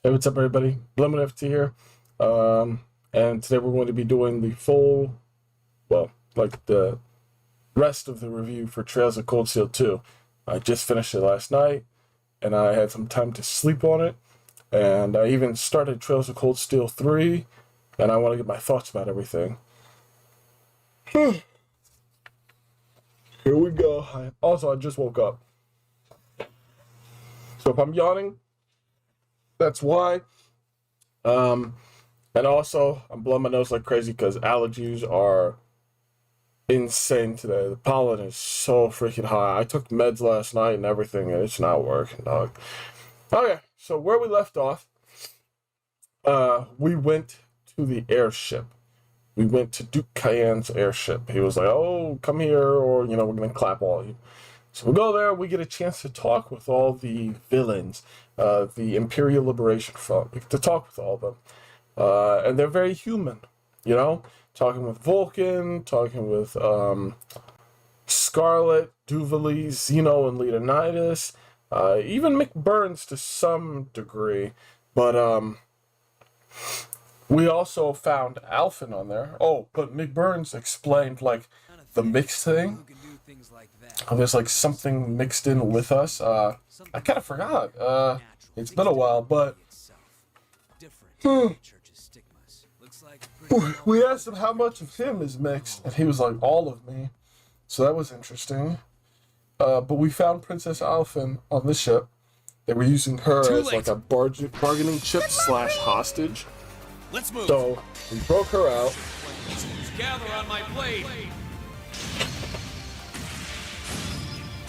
Hey, what's up, everybody? Lemon FT here. And today we're going to be doing the full, well, like the rest of the review for Trails of Cold Steel 2. I just finished it last night, and I had some time to sleep on it. And I even started Trails of Cold Steel 3, and I want to get my thoughts about everything. Here we go. I just woke up. So if I'm yawning, that's why. And also, I'm blowing my nose like crazy because allergies are insane today. The pollen is so freaking high. I took meds last night and everything, and it's not working, dog. Okay, so where we left off, we went to the airship. We went to Duke Cayenne's airship. He was like, oh, come here, or, we're going to clap all of you. So we go there, we get a chance to talk with all the villains, the Imperial Liberation Front. We get to talk with all of them. And they're very human, talking with Vulcan, talking with Scarlet, Duvali, Zeno, and Leonidas, even Mick Burns to some degree. But we also found Alphen on there. Oh, but Mick Burns explained, the mix thing. Oh, there's something mixed in with us. I kind of forgot. It's been a while, but we asked him how much of him is mixed, and he was like, all of me. So that was interesting. But we found Princess Alphen on the ship. They were using her as a bargaining chip / hostage. Let's move. So we broke her out. Gather on my blade.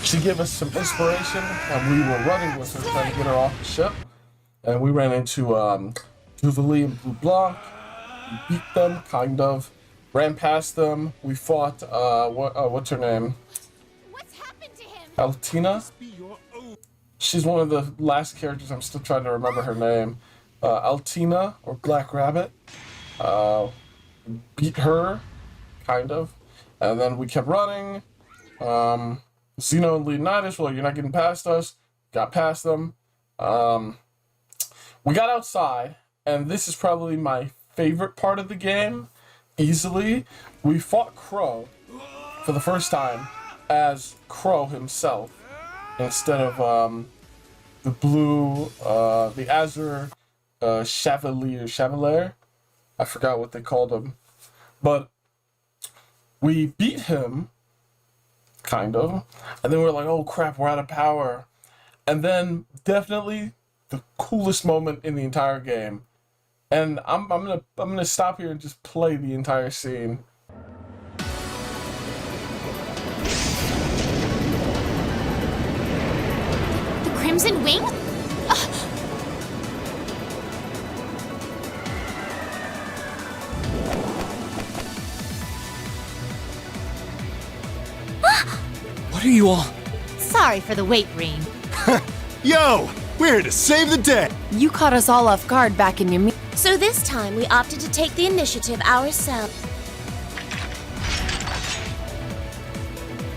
She gave us some inspiration, and we were running with her, trying to get her off the ship. And we ran into Duvali and Blue Blanc. We beat them, kind of. Ran past them. We fought, what's her name? What's happened to him? Altina? She's one of the last characters. I'm still trying to remember her name. Altina, or Black Rabbit. Beat her, kind of. And then we kept running. Zeno and Leonidas were like, you're not getting past us. Got past them. We got outside, and this is probably my favorite part of the game, easily. We fought Crow for the first time as Crow himself, instead of the blue, the Azure Chevalier. I forgot what they called him. But we beat him, kind of, and then we're like, oh crap, we're out of power. And then definitely the coolest moment in the entire game, and I'm gonna stop here and just play the entire scene. The Crimson Wing? What are you all? Sorry for the wait, Reem. Yo! We're here to save the day! You caught us all off guard back in your So this time we opted to take the initiative ourselves.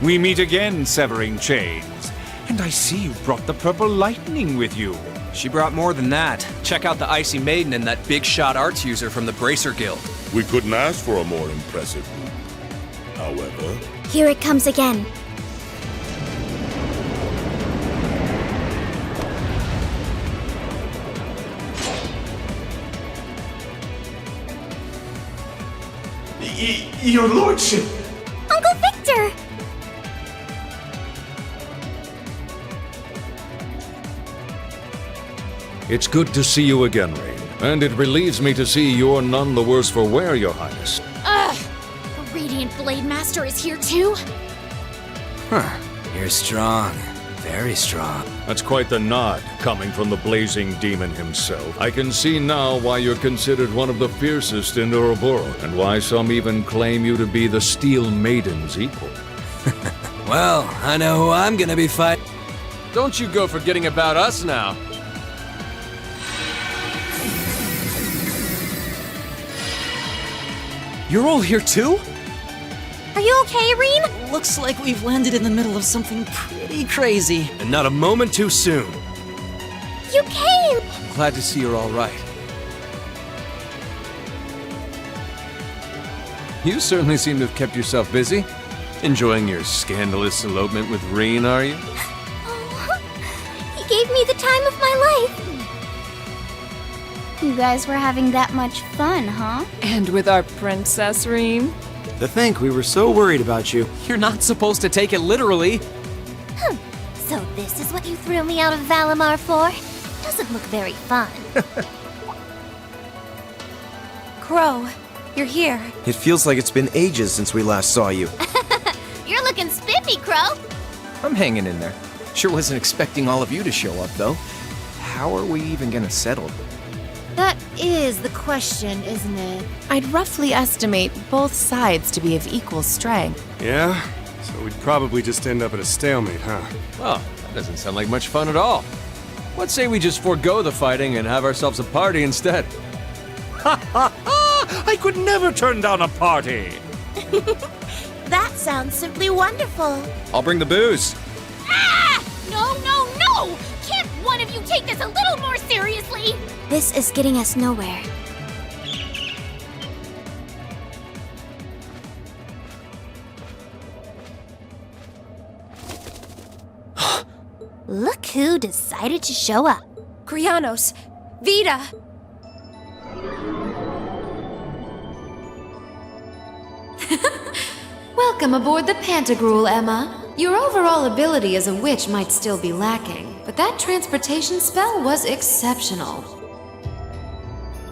We meet again, severing chains. And I see you brought the purple lightning with you. She brought more than that. Check out the Icy Maiden and that big shot arts user from the Bracer Guild. We couldn't ask for a more impressive group. However, Here it comes again. Your lordship! Uncle Victor! It's good to see you again, Rain. And it relieves me to see you're none the worse for wear, Your Highness. Ugh! The Radiant Blade Master is here too? Huh. You're strong. Very strong. That's quite the nod, coming from the blazing demon himself. I can see now why you're considered one of the fiercest in Ouroboros, and why some even claim you to be the Steel Maiden's equal. Well, I know who I'm gonna be fighting. Don't you go forgetting about us now. You're all here too? Are you okay, Reem? Looks like we've landed in the middle of something pretty crazy. And not a moment too soon. You came! Glad to see you're all right. You certainly seem to have kept yourself busy. Enjoying your scandalous elopement with Reen, are you? He gave me the time of my life. You guys were having that much fun, huh? And with our Princess Reem? To think we were so worried about you. You're not supposed to take it literally. So this is what you threw me out of Valimar for? Doesn't look very fun. Crow, you're here. It feels like it's been ages since we last saw you. You're looking spiffy, Crow. I'm hanging in there. Sure wasn't expecting all of you to show up, though. How are we even gonna settle? That is the question, isn't it? I'd roughly estimate both sides to be of equal strength. Yeah? So we'd probably just end up at a stalemate, huh? Oh, that doesn't sound like much fun at all. What say we just forego the fighting and have ourselves a party instead? I could never turn down a party. That sounds simply wonderful. I'll bring the booze. Ah! No, no, no! Can't one of you take this a little more seriously? This is getting us nowhere. Look who decided to show up. Krianos, Vita! Welcome aboard the Pantagruel, Emma. Your overall ability as a witch might still be lacking, but that transportation spell was exceptional.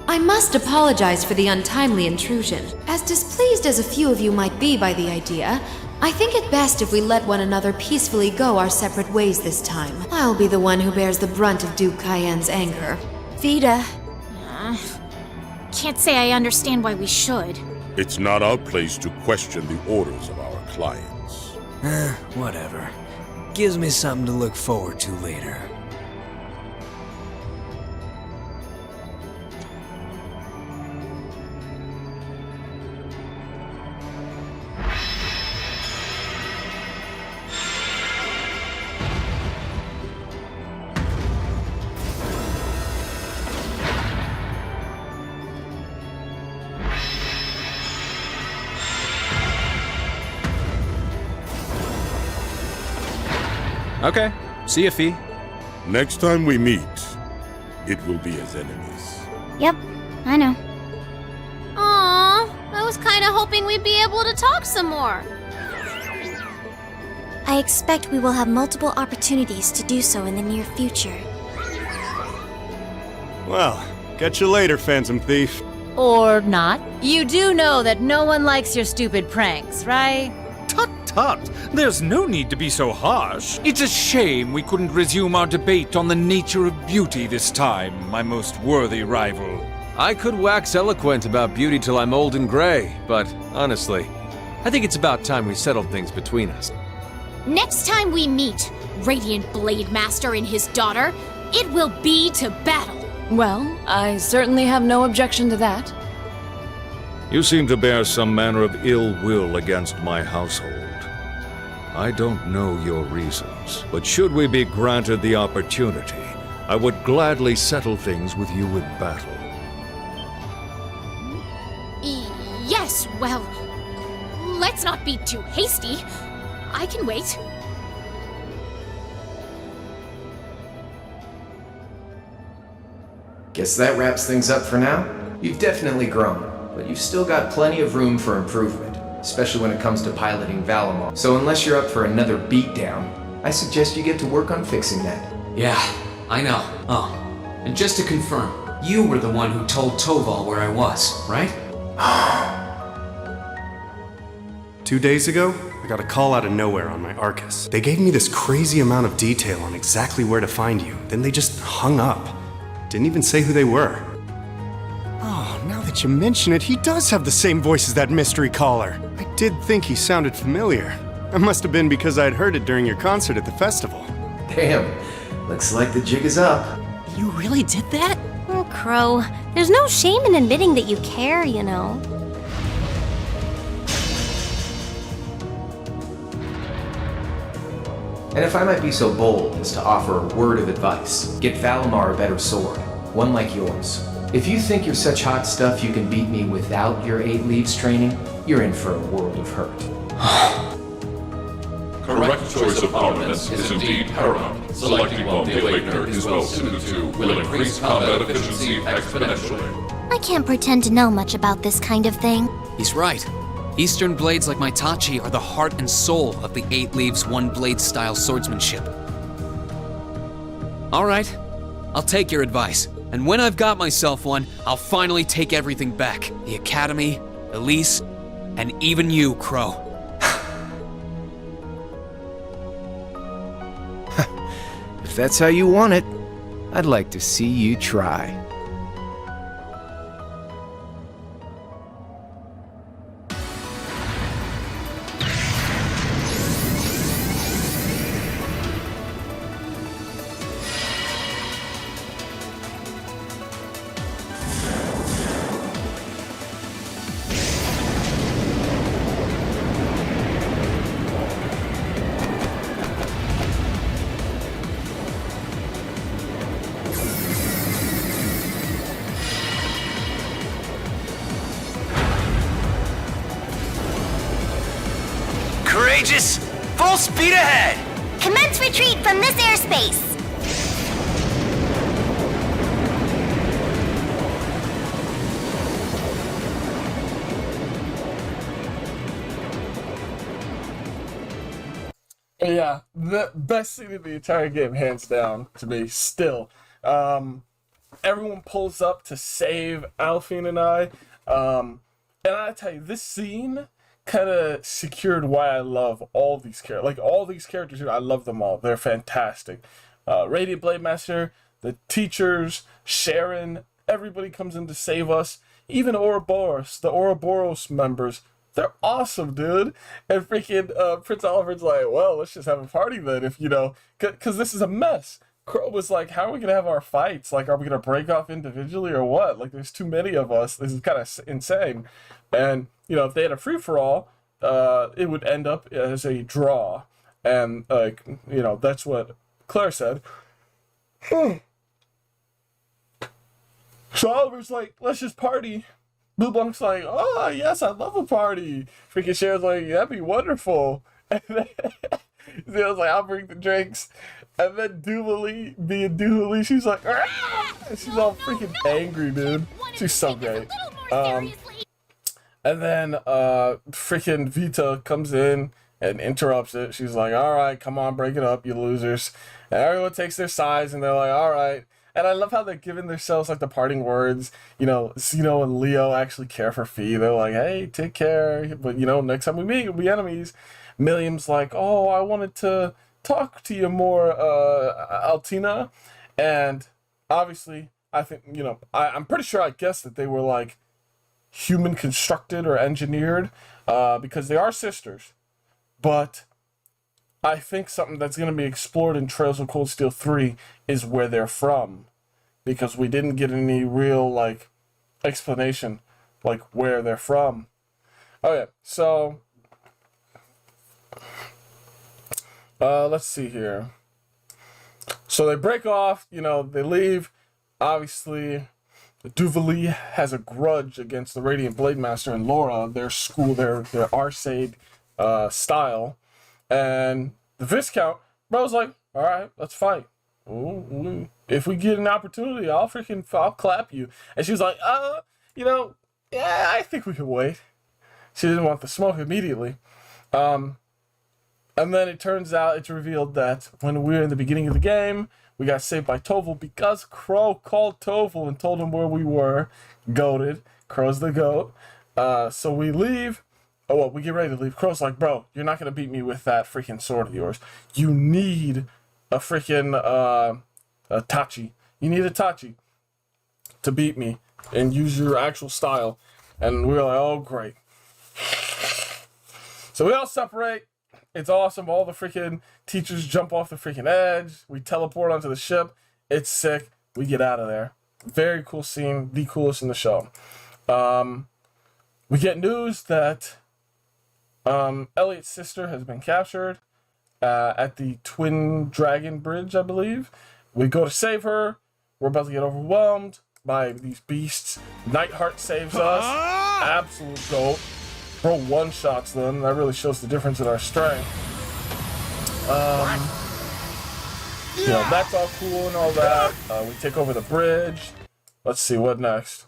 I must apologize for the untimely intrusion. As displeased as a few of you might be by the idea, I think it best if we let one another peacefully go our separate ways this time. I'll be the one who bears the brunt of Duke Cayenne's anger. Vita. Can't say I understand why we should. It's not our place to question the orders of our clients. Whatever. Gives me something to look forward to later. Okay. See ya, Fee. Next time we meet, it will be as enemies. Yep, I know. Aww, I was kinda hoping we'd be able to talk some more. I expect we will have multiple opportunities to do so in the near future. Well, catch you later, Phantom Thief. Or not. You do know that no one likes your stupid pranks, right? Tut! There's no need to be so harsh. It's a shame we couldn't resume our debate on the nature of beauty this time, my most worthy rival. I could wax eloquent about beauty till I'm old and gray, but honestly, I think it's about time we settled things between us. Next time we meet, Radiant Blade Master and his daughter, it will be to battle. Well, I certainly have no objection to that. You seem to bear some manner of ill will against my household. I don't know your reasons, but should we be granted the opportunity, I would gladly settle things with you in battle. Yes, well, let's not be too hasty. I can wait. Guess that wraps things up for now. You've definitely grown, but you've still got plenty of room for improvement, especially when it comes to piloting Valimar. So unless you're up for another beatdown, I suggest you get to work on fixing that. Yeah, I know. Oh, and just to confirm, you were the one who told Toval where I was, right? 2 days ago, I got a call out of nowhere on my Arcus. They gave me this crazy amount of detail on exactly where to find you, then they just hung up. Didn't even say who they were. Oh, now that you mention it, he does have the same voice as that mystery caller. I did think he sounded familiar. That must have been because I'd heard it during your concert at the festival. Damn, looks like the jig is up. You really did that? Oh, Crow, there's no shame in admitting that you care, you know. And if I might be so bold as to offer a word of advice, get Valimar a better sword. one like yours. If you think you're such hot stuff you can beat me without your 8 leaves training, you're in for a world of hurt. Correct choice of armaments is indeed paramount. Selecting one the Awakener is well suited to will increase combat efficiency exponentially. I can't pretend to know much about this kind of thing. He's right. Eastern blades like my Tachi are the heart and soul of the 8 leaves, 1 blade style swordsmanship. Alright, I'll take your advice. And when I've got myself one, I'll finally take everything back. The Academy, Elise, and even you, Crow. If that's how you want it, I'd like to see you try. Courageous! Full speed ahead! Commence retreat from this airspace! Yeah, the best scene of the entire game, hands down, to me, still. Everyone pulls up to save Alphine and I. And I tell you, this scene kind of secured why I love all these characters. Like, all these characters here, I love them all. They're fantastic. Radiant Blade Master, the teachers, Sharon, everybody comes in to save us. Even Ouroboros, the Ouroboros members, they're awesome, dude. And freaking Prince Oliver's like, well, let's just have a party then, if, you know, because this is a mess. Crow was like, how are we going to have our fights? Like, are we going to break off individually or what? Like, there's too many of us. This is kind of insane. And, you know, if they had a free-for-all, it would end up as a draw. And, like, you know, that's what Claire said. So Oliver's like, let's just party. Blue Blanc's like, oh, yes, I love a party. Freaking Cher's like, that'd be wonderful. And then Zero's like, I'll bring the drinks. And then Dooley, being Dooley, she's like, ah! And she's all freaking angry, dude. She's so great. And then freaking Vita comes in and interrupts it. She's like, all right, come on, break it up, you losers. And everyone takes their sides, and they're like, all right. And I love how they're giving themselves, like, the parting words. You know, Zeno and Leo actually care for Fee. They're like, hey, take care. But, you know, next time we meet, we'll be enemies. Milliam's like, oh, I wanted to talk to you more, Altina. And obviously, I think, you know, I'm pretty sure I guessed that they were, like, human constructed or engineered, because they are sisters. But I think something that's going to be explored in Trails of Cold Steel 3 is where they're from. Because we didn't get any real, like, explanation, like, where they're from. Okay, so let's see here. So they break off, you know, they leave. Obviously, Duvali has a grudge against the Radiant Blade Master and Laura, their school, their Arcade style. And the Viscount, bro's like, all right, let's fight. Ooh. If we get an opportunity, I'll clap you. And she was like, you know, yeah, I think we can wait. She didn't want the smoke immediately. And then it turns out, it's revealed that when we were in the beginning of the game, we got saved by Toval because Crow called Toval and told him where we were. Goated. Crow's the goat. So we leave. Oh, well, we get ready to leave. Crow's like, bro, you're not going to beat me with that freaking sword of yours. You need a freaking a Tachi. You need a Tachi to beat me and use your actual style. And we were like, oh, great. So we all separate. It's awesome. All the freaking teachers jump off the freaking edge. We teleport onto the ship. It's sick. We get out of there. Very cool scene. The coolest in the show. We get news that Elliot's sister has been captured at the Twin Dragon Bridge, I believe. We go to save her. we're about to get overwhelmed by these beasts. Nightheart saves us. Absolute dope. Bro one-shots them. That really shows the difference in our strength. You know, that's all cool and all that. We take over the bridge. Let's see, what next?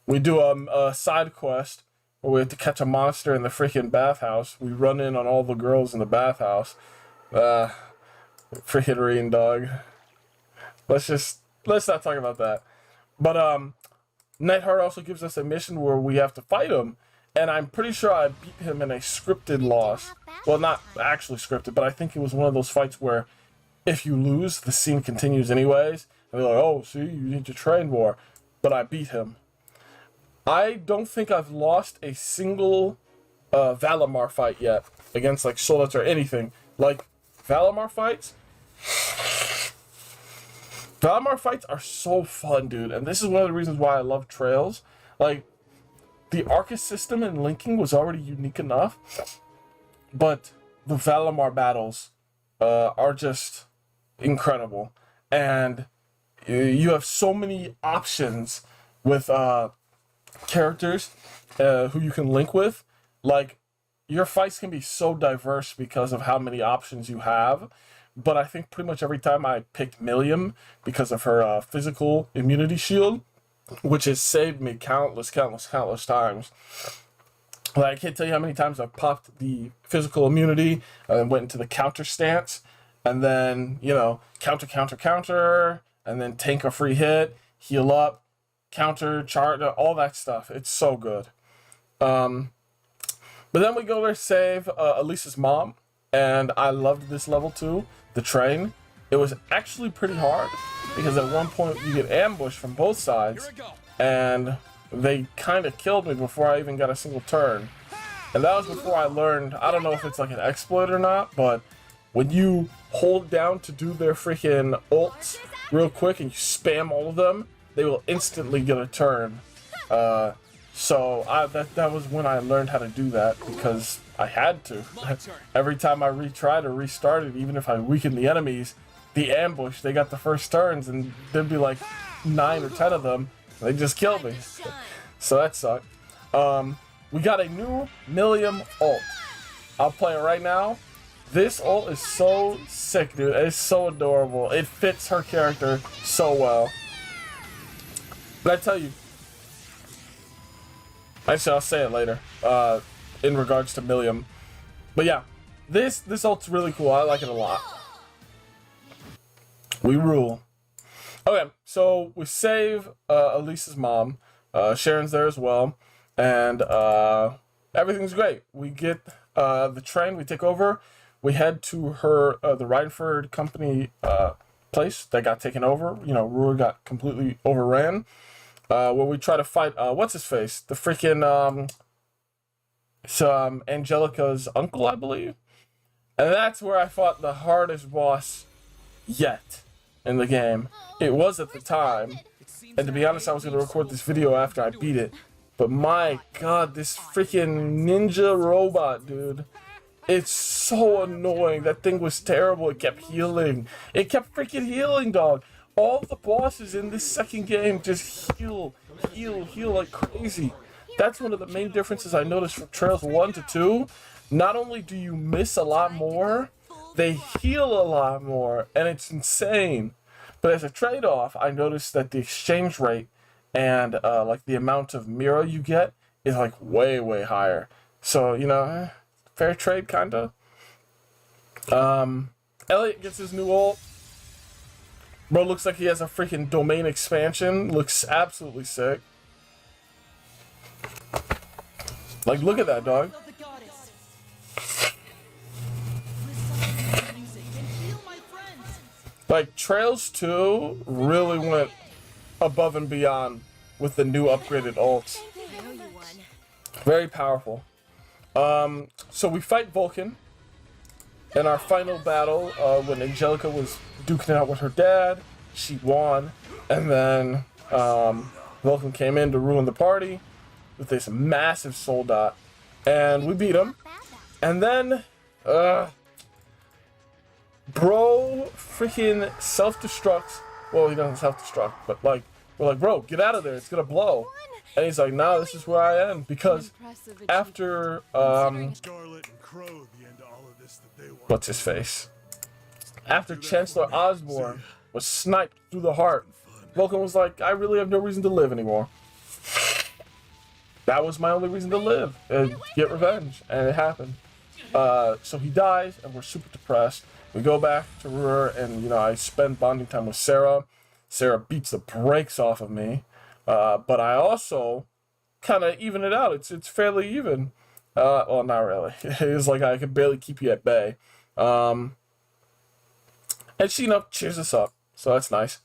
We do a side quest where we have to catch a monster in the freaking bathhouse. We run in on all the girls in the bathhouse. Freaking Reen, dog. Let's not talk about that. But Nightheart also gives us a mission where we have to fight him, and I'm pretty sure I beat him in a scripted loss. Well, not actually scripted, but I think it was one of those fights where if you lose, the scene continues anyways. And they're like, oh, see, you need to train more. But I beat him. I don't think I've lost a single Valimar fight yet against like Solets or anything. Like, Valimar fights are so fun, dude. And this is one of the reasons why I love Trails. Like, the Arcus system and linking was already unique enough, but the Valimar battles are just incredible. And you have so many options with characters who you can link with. Like, your fights can be so diverse because of how many options you have. But I think pretty much every time I picked Milliam because of her physical immunity shield, which has saved me countless times. Like, I can't tell you how many times I've popped the physical immunity and went into the counter stance, and then, you know, counter, and then tank a free hit, heal up, counter, charge, all that stuff. It's so good. But then we go there, save Elisa's mom, and I loved this level too, the train. It was actually pretty hard, because at one point you get ambushed from both sides, and they kind of killed me before I even got a single turn. And that was before I learned, I don't know if it's like an exploit or not, but when you hold down to do their freaking ults real quick and you spam all of them, they will instantly get a turn. So that was when I learned how to do that, because I had to. Every time I retried or restarted, even if I weakened the enemies, the ambush, they got the first turns, and there'd be like 9 or 10 of them. They just killed me. So that sucked. We got a new Milliam ult. I'll play it right now. This ult is so sick, dude. It's so adorable. It fits her character so well. But I tell you, actually, I'll say it later, in regards to Milliam. But yeah, this ult's really cool. I like it a lot. We rule. Okay, so we save Elisa's mom. Sharon's there as well. And everything's great. We get the train, we take over. We head to her, the Rhineford Company place that got taken over. You know, Ruhr got completely overran. Where we try to fight, what's his face? The freaking, Angelica's uncle, I believe. And that's where I fought the hardest boss yet in the game. It was at the time. And to be honest, I was going to record this video after I beat it. But my god, this freaking ninja robot, dude. It's so annoying. That thing was terrible. It kept healing. It kept freaking healing, dog. All the bosses in this second game just heal like crazy. That's one of the main differences I noticed from Trails 1 to 2. Not only do you miss a lot more, they heal a lot more, and it's insane. But as a trade-off, I noticed that the exchange rate and like the amount of Mira you get is like way higher. So, you know, fair trade kinda. Elliot gets his new ult. Bro looks like he has a freaking domain expansion. Looks absolutely sick. Like, look at that, dog. Like, Trails 2 really went above and beyond with the new upgraded ults. Very powerful. So we fight Vulcan in our final battle when Angelica was duking it out with her dad. She won, and then Vulcan came in to ruin the party with this massive soul dot, and we beat him. And then bro freaking self-destructs Well, he doesn't self-destruct, but like, we're like, bro, get out of there, it's gonna blow. And he's like, nah, this is where I am, because after, what's his face? After Chancellor Osborne was sniped through the heart, Vulcan was like, I really have no reason to live anymore. That was my only reason to live, and get revenge, and it happened. So he dies, and we're super depressed. We go back to Ruhr, and, you know, I spend bonding time with Sarah. Sarah beats the brakes off of me, but I also kind of even it out. It's fairly even. Well, not really. It's like I could barely keep you at bay. And she, you know, cheers us up, so that's nice.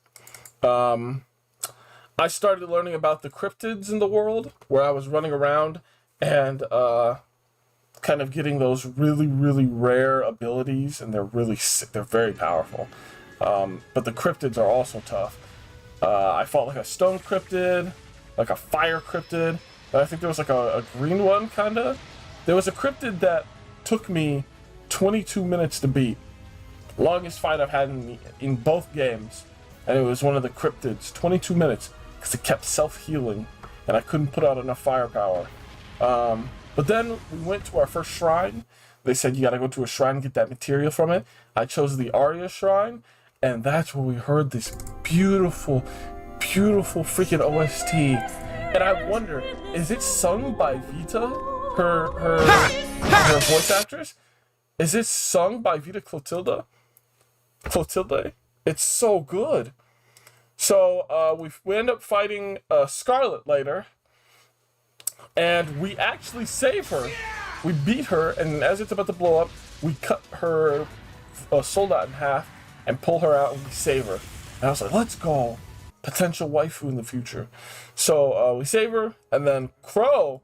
I started learning about the cryptids in the world, where I was running around and kind of getting those really, really rare abilities, and they're really they're very powerful. But the cryptids are also tough. I fought like a stone cryptid, like a fire cryptid, and I think there was like a green one, kinda. There was a cryptid that took me 22 minutes to beat. Longest fight I've had in both games, and it was one of the cryptids. 22 minutes, because it kept self-healing, and I couldn't put out enough firepower. But then we went to our first shrine. They said you gotta go to a shrine and get that material from it. I chose the Arya shrine, and that's where we heard this beautiful, beautiful freaking OST. And I wonder, is it sung by Vita, her voice actress? Is it sung by Vita Clotilde? It's so good. So we end up fighting Scarlet later, and we actually save her. We beat her, and as it's about to blow up, we cut her soldat in half and pull her out, and we save her. And I was like, let's go. Potential waifu in the future. So we save her, and then Crow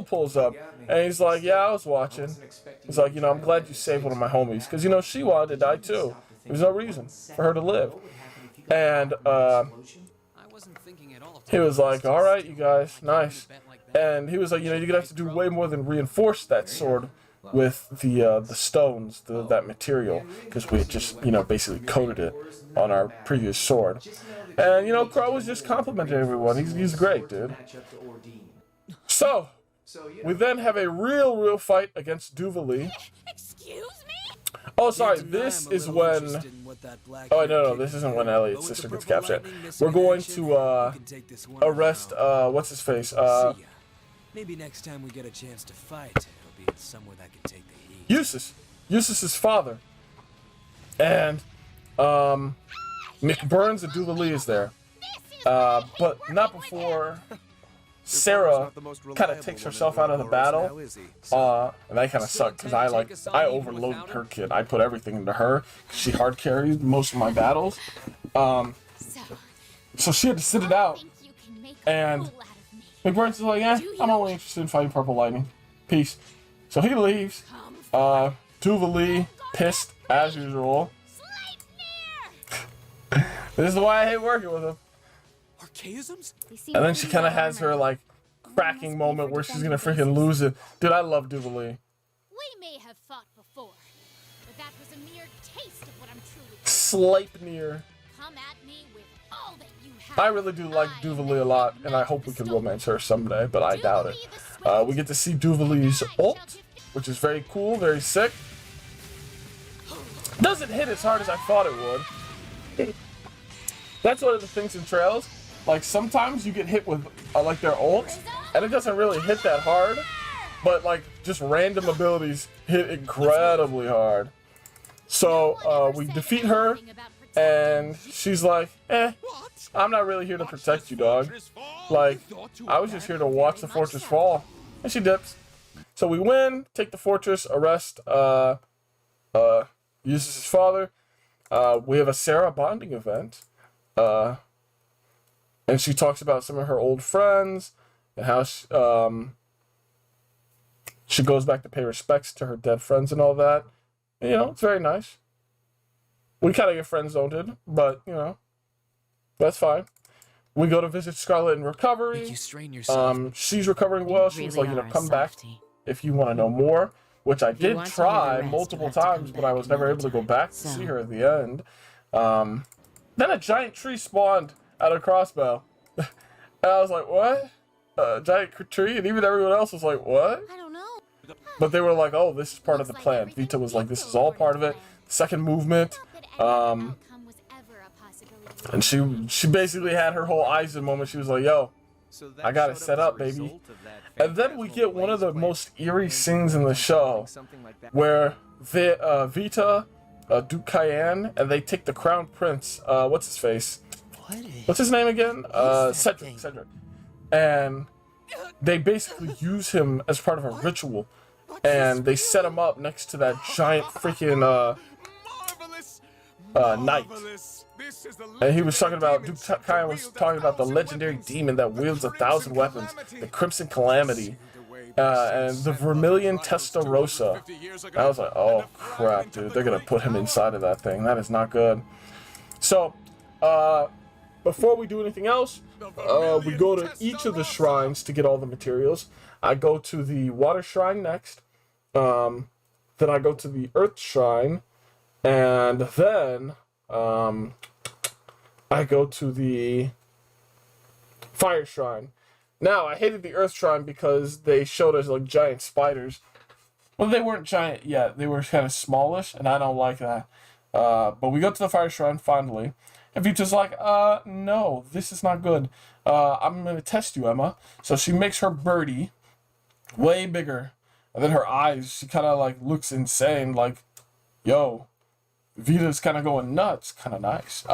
pulls up, and he's like, yeah, I was watching. He's like, you know, I'm glad you saved one of my homies, because, you know, she wanted to die too. There's no reason for her to live. And he was like, all right, you guys, nice. And he was like, you know, you're gonna have to do way more than reinforce that sword with the stones, that material, because we had just, you know, basically coated it on our previous sword. And, you know, Crow was just complimenting everyone. He's great, dude. So we then have a real fight against Duvali. Excuse me? Oh, sorry, this is when... Oh, no, this isn't when Elliot's sister gets captured. We're going to arrest, what's-his-face? Maybe next time we get a chance to fight, it'll be somewhere that can take the heat. Eustace's father. And, McBurns and Duvali is there. But not before Sarah kind of takes herself out of the battle. And that kind of sucked, because I overloaded her kid. I put everything into her, because she hard carried most of my battles. So she had to sit it out. And McBurns is like, I'm only interested in fighting Purple Lightning. Peace. So he leaves. Duvali, pissed, as usual. This is why I hate working with him. Archaisms? And then she kind of has her, like, cracking moment where she's gonna freaking lose it. Dude, I love Duvali. We may have fought before, but that was a mere taste of what I'm truly. Sleipnir. Come at me with all that you have. I really do like Duvali a lot, and I hope we can romance her someday, but I doubt it. We get to see Duvali's ult, which is very cool, very sick. Doesn't hit as hard as I thought it would. That's one of the things in Trails. Like, sometimes you get hit with, like, their ults, and it doesn't really hit that hard, but, like, just random abilities hit incredibly hard. So, we defeat her, and she's like, I'm not really here to protect you, dog. Like, I was just here to watch the fortress fall. And she dips. So we win, take the fortress, arrest, Eustace's father. We have a Sarah bonding event. And she talks about some of her old friends and how she goes back to pay respects to her dead friends and all that. And, you know, it's very nice. We kind of get friend-zoned, but, you know, that's fine. We go to visit Scarlet in recovery. You strain yourself. She's recovering well. She was like, you know, come back if you want to know more, which I did try multiple times, but I was never able to go back to see her at the end. then a giant tree spawned out of a crossbow. And I was like, what? A giant tree? And even everyone else was like, what? I don't know. But they were like, oh, this is part of the plan. Vita was like, this is all part of it. Second movement. And she basically had her whole Aizen moment. She was like, yo, I got it set up, baby. And then we get one of the most eerie scenes in the show where Vita, Duke Cayenne, and they take the Crown Prince, what's his face? What's his name again? Cedric. And they basically use him as part of a ritual. And they set him up next to that giant freaking knight. And he was talking about, Duke Cayenne was talking about the legendary demon that wields 1,000 weapons, the Crimson Calamity, and the Vermilion Testarossa. I was like, oh crap, dude, they're gonna put him inside of that thing. That is not good. So, before we do anything else, we go to each of the shrines to get all the materials. I go to the Water Shrine next, then I go to the Earth Shrine, and then I go to the Fire Shrine. Now, I hated the Earth Shrine because they showed us like giant spiders. Well, they weren't giant yet. They were kind of smallish, and I don't like that. But we go to the Fire Shrine finally. And Vita's like, no, this is not good. I'm going to test you, Emma. So she makes her birdie way bigger. And then her eyes, she kind of like looks insane. Like, yo, Vita's kind of going nuts. Kind of nice.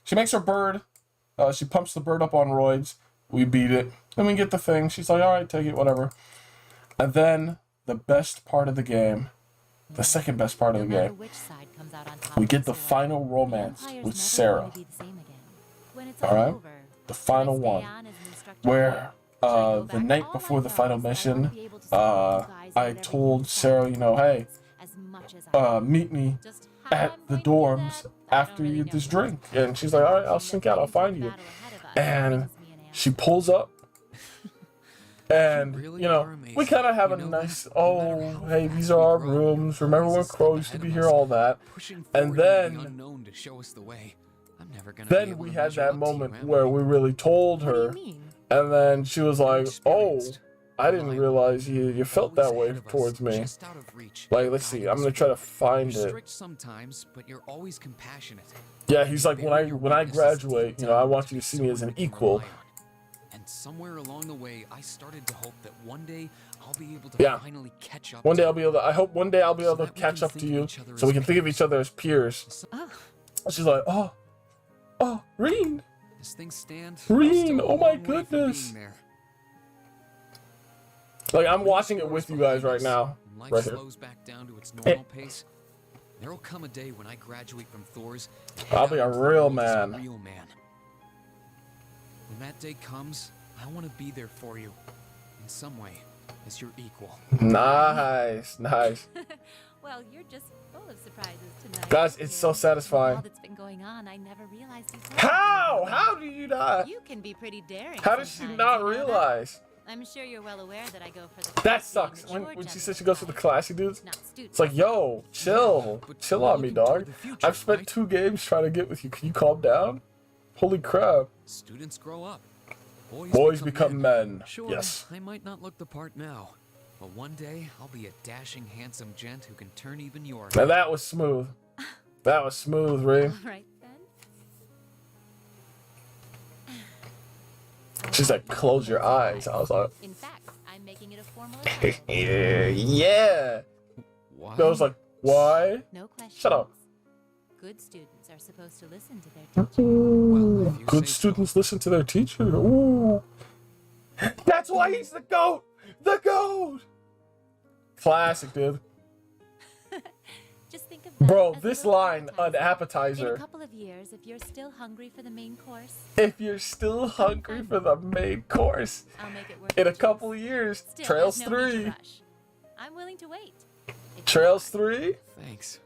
She makes her bird. She pumps the bird up on roids. We beat it. Then we get the thing. She's like, all right, take it, whatever. And then the best part of the game, the second best part of the game, we get the final romance with Sarah. All right? The final one. Where the night before the final mission, I told Sarah, you know, hey, meet me at the dorms after you get this drink. And she's like, all right, I'll sneak out, I'll find you. And she pulls up. And, you know, we kind of have a nice, oh, hey, these are our rooms. Remember when Crow used to be here, all that. And then we had that moment where we really told her. And then she was like, oh, I didn't realize you felt that way towards me. Like, let's see, I'm going to try to find it. Yeah, he's like, when I graduate, you know, I want you to see me as an equal. And somewhere along the way, I started to hope that one day I'll be able to finally catch up. One day I'll be able to, I hope one day I'll be able to catch up to you so we can think of each other as peers. She's like, oh, Reen. As things stand, Reen, oh my goodness. Like, I'm watching it with you guys right now. Right here. Slows back down to its normal pace. There'll come a day when I graduate from Thor's. I'll be a real man. When that day comes, I want to be there for you, in some way, as your equal. Nice. Well, you're just full of surprises tonight. Guys, it's so satisfying. All that's been going on, I never realized. How? How do you not? You can be pretty daring. How does she not realize? I'm sure you're well aware that I go for the. That sucks. When she says she goes for the classy dudes, it's like, yo, chill on me, dog. I've spent 2 games trying to get with you. Can you calm down? Holy crap. Students grow up. Boys become men. Sure, yes. I might not look the part now, but one day I'll be a dashing, handsome gent who can turn even your. Now that was smooth. That was smooth, Ray. All right then. She's like, close your eyes. I was like, in fact, I'm making it a formal. yeah. Why? I was like, why? No questions. Shut up. Good students are supposed to listen to their teacher. Good students listen to their teacher. Ooh. That's why he's the GOAT! The GOAT! Classic, dude. Just think of bro, this line, an appetizer. In a couple of years, if you're still hungry for the main course. If you're still hungry for the main course. I'll make it worth in a couple of years. Still, Trails no 3. I'm willing to wait. Trails 3. Thanks.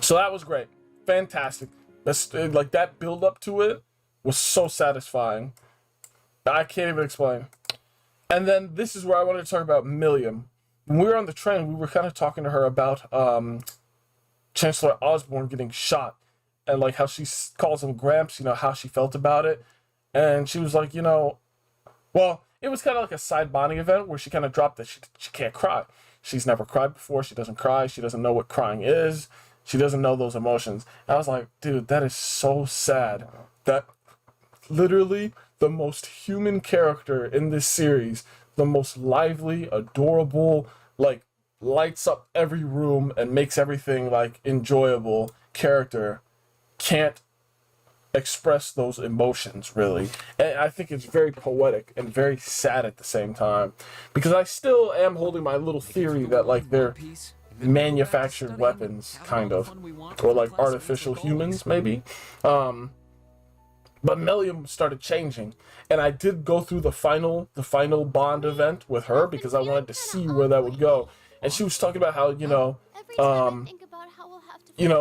So that was great. Fantastic. Like, that build up to it was so satisfying. I can't even explain. And then this is where I wanted to talk about Milliam. When we were on the train, we were kind of talking to her about Chancellor Osborne getting shot. and like how she calls him Gramps, you know, how she felt about it. And she was like, you know, well, it was kind of like a side bonding event where she kind of dropped that she can't cry. She's never cried before. She doesn't cry. She doesn't know what crying is. She doesn't know those emotions. And I was like, dude, that is so sad. That literally the most human character in this series, the most lively, adorable, like lights up every room and makes everything like enjoyable character can't express those emotions really. And I think it's very poetic and very sad at the same time, because I still am holding my little theory that like they're manufactured weapons kind of, or like artificial humans maybe. But Milliam started changing, and I did go through the final Bond event with her because I wanted to see where that would go. And she was talking about how, you know,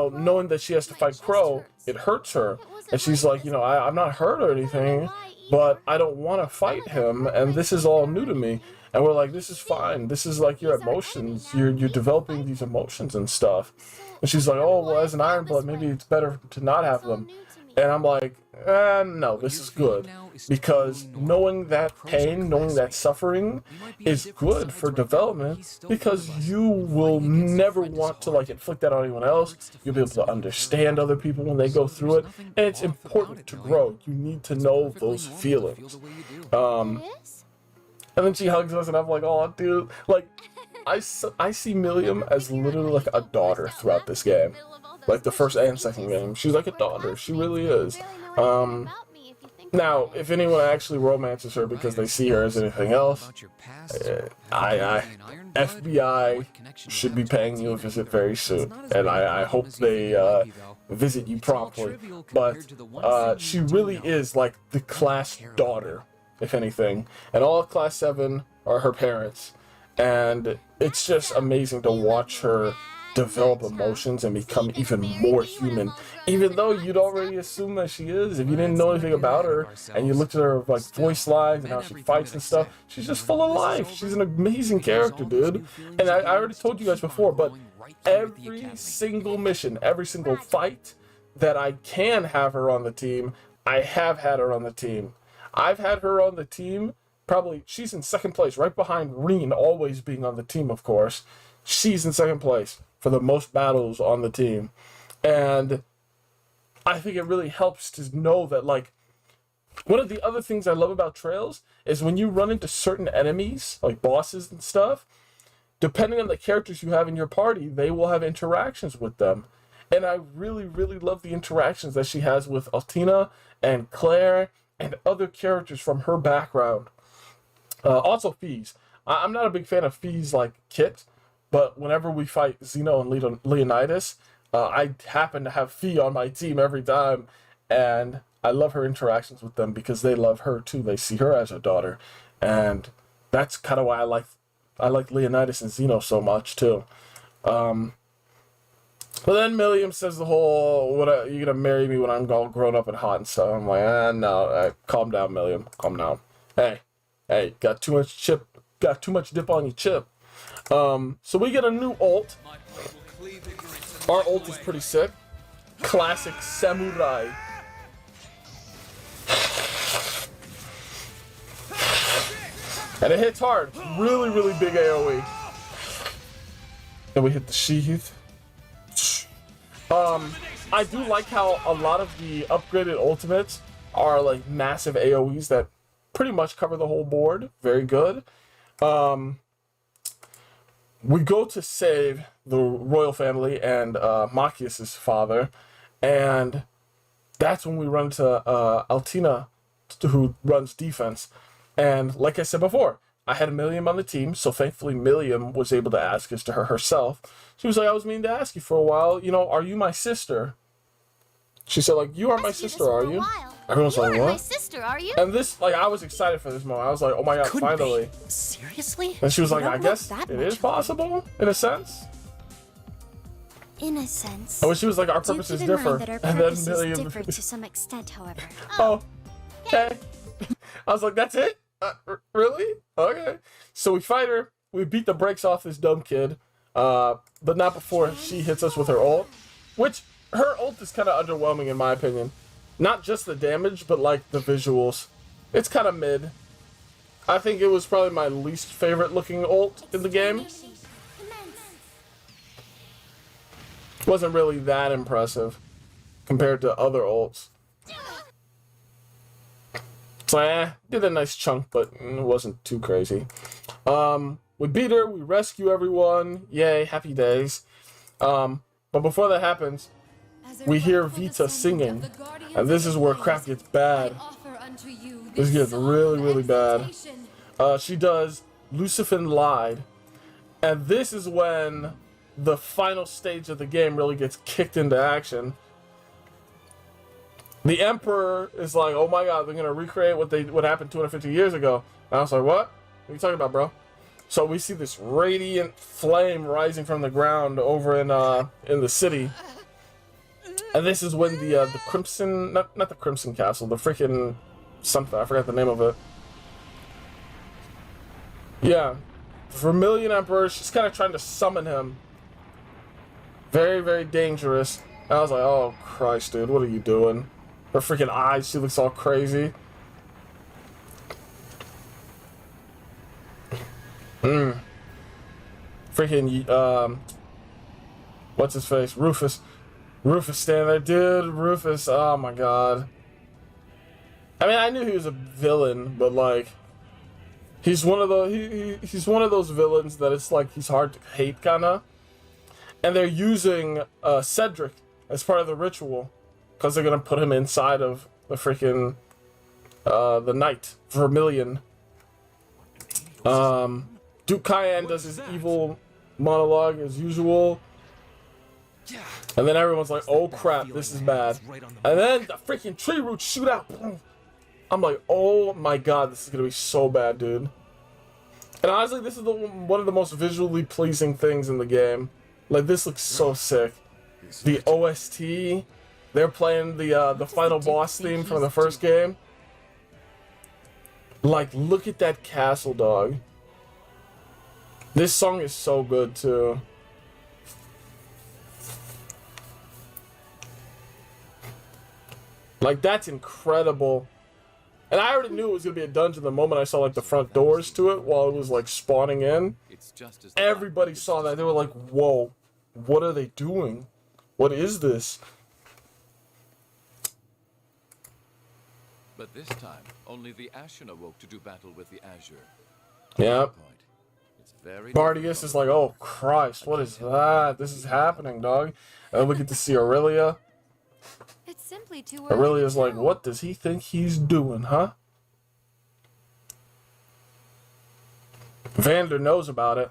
knowing that she has to fight Crow, it hurts her. And she's like, you know, I'm not hurt or anything, but I don't want to fight him, and this is all new to me. And we're like, this is fine. This is like your emotions. You're developing these emotions and stuff. And she's like, oh, well, as an Iron Blood, maybe it's better to not have them. And I'm like, no, this is good. Because knowing that pain, knowing that suffering is good for development, because you will never want to like inflict that on anyone else. You'll be able to understand other people when they go through it. And it's important to grow. You need to know those feelings. And then she hugs us and I'm like, oh, dude. Like, I see Milliam as literally like a daughter throughout this game. Like the first and second game. She's like a daughter. She really is. Now, if anyone actually romances her because they see her as anything else, FBI should be paying you a visit very soon. And I hope they visit you promptly. But she really is like the class daughter, if anything. And all of Class 7 are her parents. And it's just amazing to watch her develop emotions and become even more human, even though you'd already assume that she is. If you didn't know anything about her and you looked at her like voice lines and how she fights and stuff, she's just full of life. She's an amazing character, dude. And I already told you guys before, but every single mission, every single fight that I can have her on the team, I have had her on the team. I've had her on the team, probably, she's in second place, right behind Reen always being on the team, of course. She's in second place for the most battles on the team. And I think it really helps to know that, like, one of the other things I love about Trails is when you run into certain enemies, like bosses and stuff, depending on the characters you have in your party, they will have interactions with them. And I really, really love the interactions that she has with Altina and Claire and other characters from her background. Also Fees. I'm not a big fan of Fees like Kit, but whenever we fight Zeno and Leonidas, I happen to have Fee on my team every time, and I love her interactions with them because they love her too. They see her as a daughter, and that's kind of why I like Leonidas and Zeno so much too. But then Milliam says the whole, "You're gonna marry me when I'm all grown up and hot and stuff." I'm like, no, calm down, Milliam, calm down. Hey, got too much dip on your chip. So we get a new ult. Our ult is pretty sick. Classic samurai. And it hits hard. Really, really big AoE. And we hit the sheath. I do like how a lot of the upgraded ultimates are like massive AoEs that pretty much cover the whole board. Very good. We go to save the royal family and Machias' father, and that's when we run to Altina, who runs defense. And like I said before, I had Milliam on the team, so thankfully Milliam was able to ask us to her herself. She was like, I was meaning to ask you for a while, you know, are you my sister? She said, like, you are my sister, are you? Everyone's like, what? My sister, are you? And this, like, I was excited for this moment. I was like, oh my god, finally. Seriously? And she was like, I guess it is possible, in a sense. In a sense. And when she was like, our purposes differ. That our and then purposes Milliam differ to some extent, however. Oh, okay. I was like, that's it? Really? Okay. So we fight her. We beat the brakes off this dumb kid. But not before she hits us with her ult. Which, her ult is kind of underwhelming in my opinion. Not just the damage, but like the visuals. It's kind of mid. I think it was probably my least favorite looking ult in the game. Wasn't really that impressive compared to other ults. So did a nice chunk, but it wasn't too crazy. We beat her, we rescue everyone. Yay, happy days. But before that happens, we hear Vita singing, and this is where crap gets bad. This gets really, really bad. She does Lucifin Lied, and this is when the final stage of the game really gets kicked into action. The Emperor is like, oh my god, they're gonna recreate what happened 250 years ago. And I was like, what? What are you talking about, bro? So we see this radiant flame rising from the ground over in the city. And this is when the Crimson, not the Crimson Castle, the freaking something, I forgot the name of it. Yeah, Vermilion Emperor, she's kind of trying to summon him. Very, very dangerous. And I was like, oh Christ, dude, what are you doing? Her freaking eyes, she looks all crazy. Freaking, what's his face? Rufus. Rufus standing there, dude. Rufus, oh my god. I mean, I knew he was a villain, but like, he's one of the he's one of those villains that it's like he's hard to hate, kinda. And they're using Cedric as part of the ritual, because they're gonna put him inside of the freaking the knight Vermilion. Duke Cayenne does his evil monologue as usual. And then everyone's like, oh crap, this is bad. And then the freaking tree roots shoot out. I'm like, oh my god, this is gonna be so bad, dude. And honestly, this is one of the most visually pleasing things in the game. Like, this looks so sick. The OST, they're playing the final boss theme from the first game. Like, look at that castle, dog. This song is so good too. Like, that's incredible. And I already knew it was gonna be a dungeon the moment I saw like the front doors to it while it was like spawning in. Everybody saw that. They were like, whoa, what are they doing? What is this? But this time, only the Ashen awoke to do battle with the Azure. Yep. Bardius is like, oh Christ, what is that? This is happening, dog. And then we get to see Aurelia. It's simply too Aurelia's like, what does he think he's doing, huh? Vander knows about it.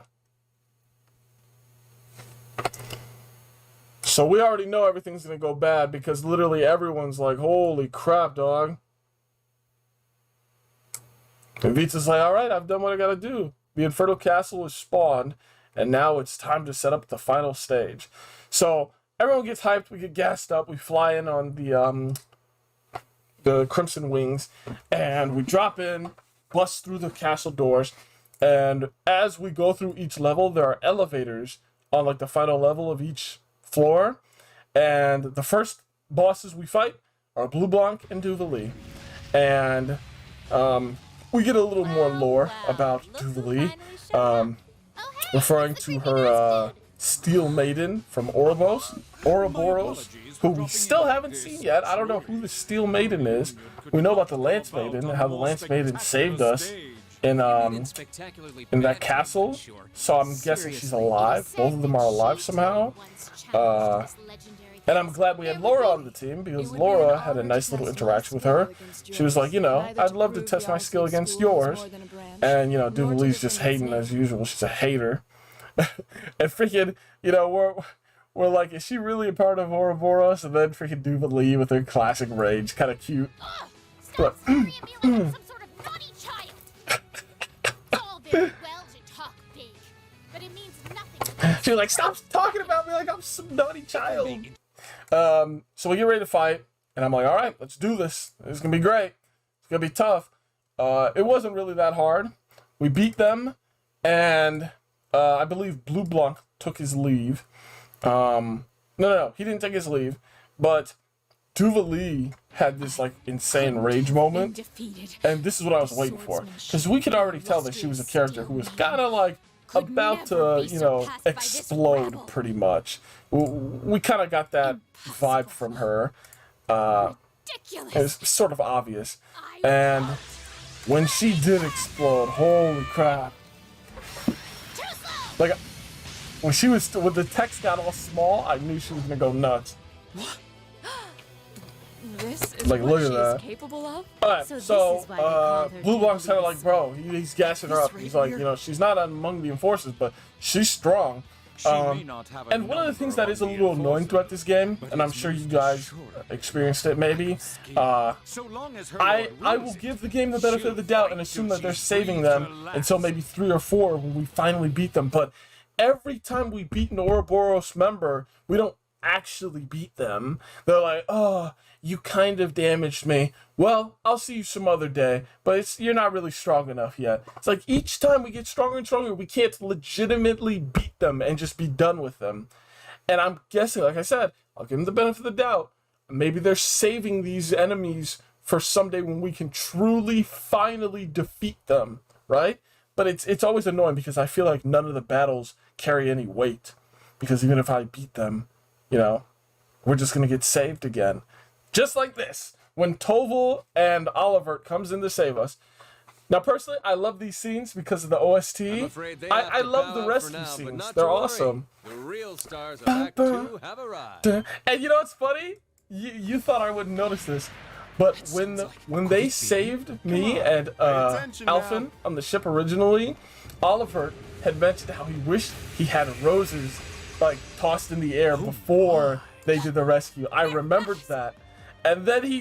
So we already know everything's gonna go bad because literally everyone's like, holy crap, dog. And Vita's like, alright, I've done what I gotta do. The Infernal Castle is spawned, and now it's time to set up the final stage. So everyone gets hyped, we get gassed up, we fly in on the Crimson Wings, and we drop in, bust through the castle doors, and as we go through each level, there are elevators on like the final level of each floor, and the first bosses we fight are Blue Blanc and Duvalie. And we get a little more lore about Duvalie, referring to her Steel Maiden from Ouroboros, who we still haven't seen yet. I don't know who the Steel Maiden is. We know about the Lance Maiden, and how the Lance Maiden saved us in that castle. So I'm guessing she's alive. Both of them are alive somehow. And I'm glad we had Laura on the team, because Laura had a nice little interaction with her. She was like, you know, I'd love to test my skill against yours. And, you know, Duvalie's just hating as usual. She's a hater. And freaking, you know, we're like, is she really a part of Ouroboros? And then freaking Duvalie with her classic rage. Kind of cute. But, she was like, stop talking about me like I'm some naughty child. So we get ready to fight, and I'm like, all right, let's do this. It's gonna be great. It's gonna be tough. It wasn't really that hard. We beat them, and I believe Blue Blanc took his leave. No, he didn't take his leave. but Duvalie had this like insane rage moment, and this is what I was waiting for, because we could already tell that she was a character who was kind of like about to, you know, explode pretty much. We kind of got that vibe from her. It's sort of obvious, and when she did explode, holy crap! Like when the text got all small, I knew she was gonna go nuts. What? This is like, what look she's at that. capable of? Alright, so Blue Block's kind of like, bro, he's gassing her up. He's like, you know, she's not among the enforcers, but she's strong. And one of the things that is a little annoying throughout this game, and I'm sure you guys experienced it maybe, I will give the game the benefit of the doubt and assume that they're saving them until maybe 3 or 4 when we finally beat them. But every time we beat an Ouroboros member, we don't actually beat them. They're like, oh, you kind of damaged me. Well, I'll see you some other day, but you're not really strong enough yet. It's like each time we get stronger and stronger, we can't legitimately beat them and just be done with them. And I'm guessing, like I said, I'll give them the benefit of the doubt. Maybe they're saving these enemies for someday when we can truly, finally defeat them, right? But it's always annoying because I feel like none of the battles carry any weight. Because even if I beat them, you know, we're just going to get saved again. Just like this, when Toval and Olivert comes in to save us. Now, personally, I love these scenes because of the OST. I love the rescue scenes. They're awesome. The real stars of Act 2 have arrived. And you know what's funny? You thought I wouldn't notice this, but when they saved me and Alphen on the ship originally, Olivert had mentioned how he wished he had roses like tossed in the air before they did the rescue. I remembered that. And then he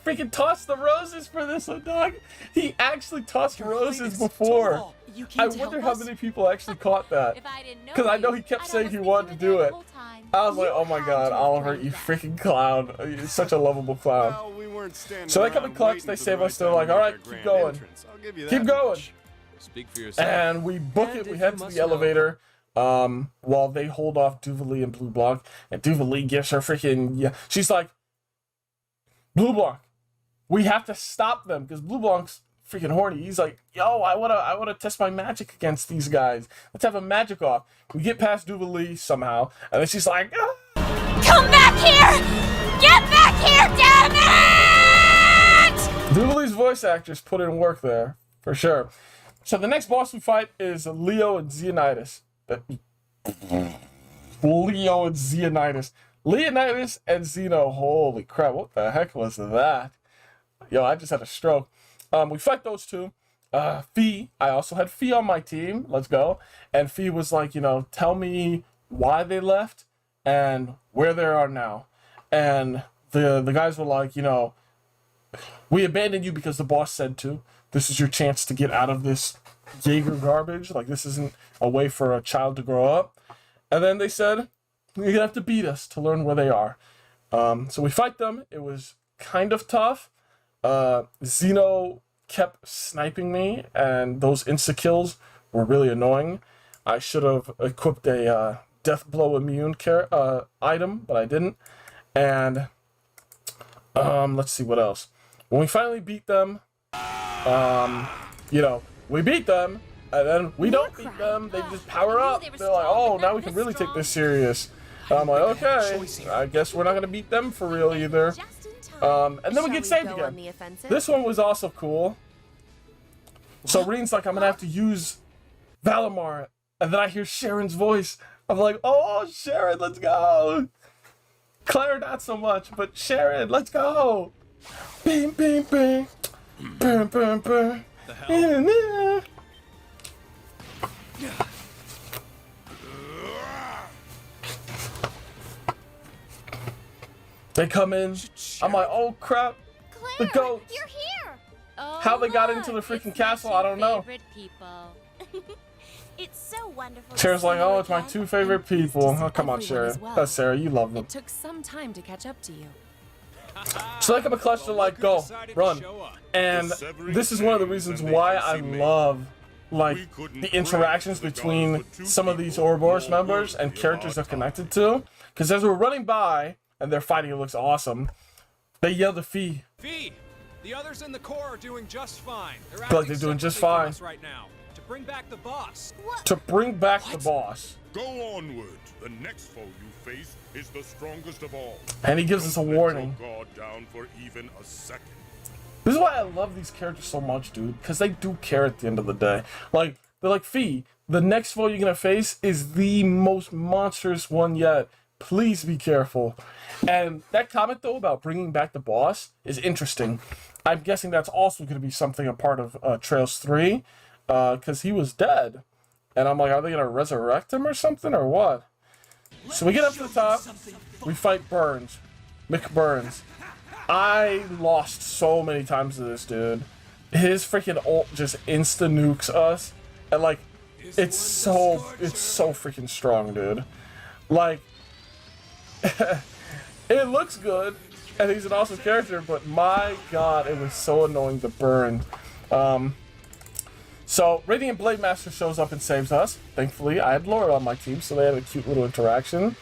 freaking tossed the roses for this one, dog. He actually tossed roses before. I wonder how many people actually caught that. Because I know he kept saying he wanted to do it. I was like, oh my god, Oliver, you freaking clown. You're such a lovable clown. So they come in clutch, they save us, they're like, alright, keep going. Keep going. Speak for yourself. And we book it, we head to the elevator. While they hold off Duvalie and Blue Block. And Duvalie gives her freaking... She's like, Blue Block, we have to stop them because Blue Block's freaking horny. He's like, yo, I wanna test my magic against these guys. Let's have a magic off. We get past Duvalie somehow, and then she's like, ah! Come back here! Get back here, damn it! Duvalie's voice actors put in work there, for sure. So the next boss we fight is Leo and Xeonidas. Leo and Xeonidas. Leonidas and Zeno, holy crap, what the heck was that? Yo, I just had a stroke. We fight those two. Fee, I also had Fee on my team, let's go. And Fee was like, you know, tell me why they left and where they are now. And the guys were like, you know, we abandoned you because the boss said to. This is your chance to get out of this Jaeger garbage. Like, this isn't a way for a child to grow up. And then they said, you're gonna have to beat us to learn where they are. So we fight them. It was kind of tough. Zeno kept sniping me, and those insta-kills were really annoying. I should have equipped a death blow immune item, but I didn't. And let's see what else. When we finally beat them, you know, we beat them, and then we don't beat them. They just power up. They're like, oh, now we can really take this serious. I'm like, okay, I guess we're not going to beat them for real either. And then we get saved again. This one was also cool. So Reen's like, I'm going to have to use Valimar. And then I hear Sharon's voice. I'm like, oh, Sharon, let's go. Claire, not so much, but Sharon, let's go. Bing, bing, bing. Bing, bing, bing. The hell? They come in. I'm like, oh crap, the goats. You're here. Oh, How they got into the freaking castle, I don't know. It's so wonderful. Sarah's like, oh, it's my 2 favorite people. Oh, come on, Sharon. That's Sarah, you love them. It took some time to catch up to you. So they come a clutch to like, go, run. And this is one of the reasons why I love like the interactions between some of these Ouroboros members and characters they're connected to. Because as we're running by, and they're fighting. It looks awesome. They yell to Fee. Fee, the others in the Corps are doing just fine. They're doing just fine. Right now, to bring back the boss. To bring back the boss. Go onward. The next foe you face is the strongest of all. And he gives us a warning. Don't let your guard down for even a second. This is why I love these characters so much, dude. Because they do care at the end of the day. Like, they're like, Fee, the next foe you're gonna face is the most monstrous one yet. Please be careful. And that comment, though, about bringing back the boss is interesting. I'm guessing that's also going to be something a part of Trails 3. Because he was dead. And I'm like, are they going to resurrect him or something, or what? So we get up to the top. We fight Burns. Mick Burns. I lost so many times to this dude. His freaking ult just insta-nukes us. And, like, it's so freaking strong, dude. Like, it looks good, and he's an awesome character, but my god, it was so annoying to burn. So, Radiant Blade Master shows up and saves us. Thankfully, I had Laura on my team, so they had a cute little interaction.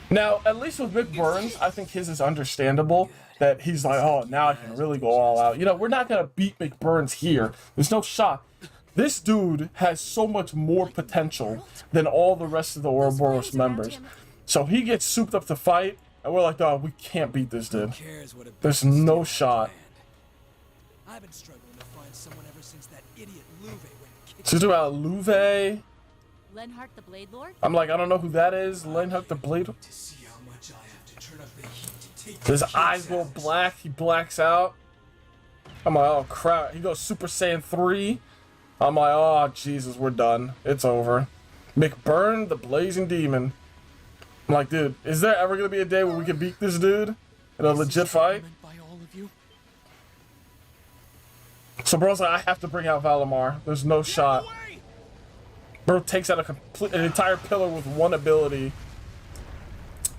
Now, at least with Mick Burns, I think his is understandable. That he's like, oh, now I can really go all out. You know, we're not going to beat Mick Burns here. There's no shot. This dude has so much more potential than all the rest of the Ouroboros members. So he gets souped up to fight, and we're like, oh, we can't beat this dude. There's no shot. I've been struggling to find someone ever since that idiot Louve went. She's about Louve. Lenhart the Blade Lord? I'm like, I don't know who that is. Lenhart the Blade. His eyes go black. He blacks out. I'm like, oh crap. He goes Super Saiyan 3. I'm like, oh Jesus, we're done. It's over. McBurn the Blazing Demon. I'm like, dude, is there ever gonna be a day where we can beat this dude in a legit fight? So bro's like, I have to bring out Valimar. There's no shot. Bro takes out an entire pillar with one ability.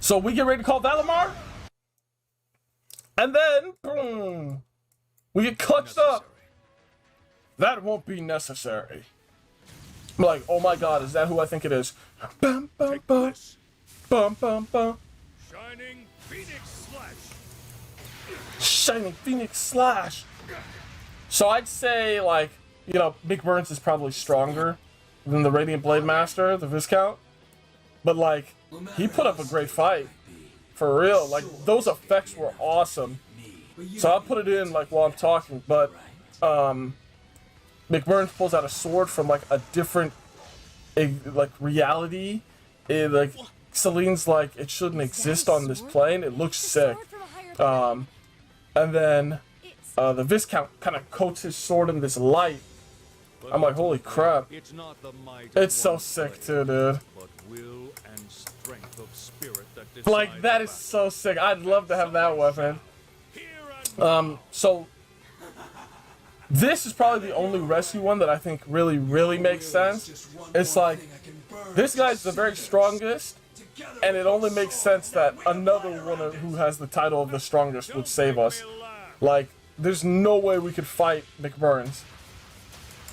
So we get ready to call Valimar. And then, boom, we get clutched up. That won't be necessary. I'm like, oh my god, is that who I think it is? Bum, bum, bum. Bum, bum, bum. Shining Phoenix Slash. Shining Phoenix Slash. So I'd say, like, you know, Mick Burns is probably stronger than the Radiant Blade Master, the Viscount. But, like, he put up a great fight. For real. Like, those effects were awesome. So I'll put it in, like, while I'm talking. But, Mick Burns pulls out a sword from, like, a different, like, reality. Like, Celine's like, it shouldn't exist on this plane. It looks sick. And then the Viscount kind of coats his sword in this light. I'm like, holy crap. It's so sick too, dude. Like, that is so sick. I'd love to have that weapon. So this is probably the only rescue one that I think really makes sense. It's like, this guy's the very strongest, and it only makes sense that another one who has the title of the strongest would save us. Like, there's no way we could fight Mick Burns.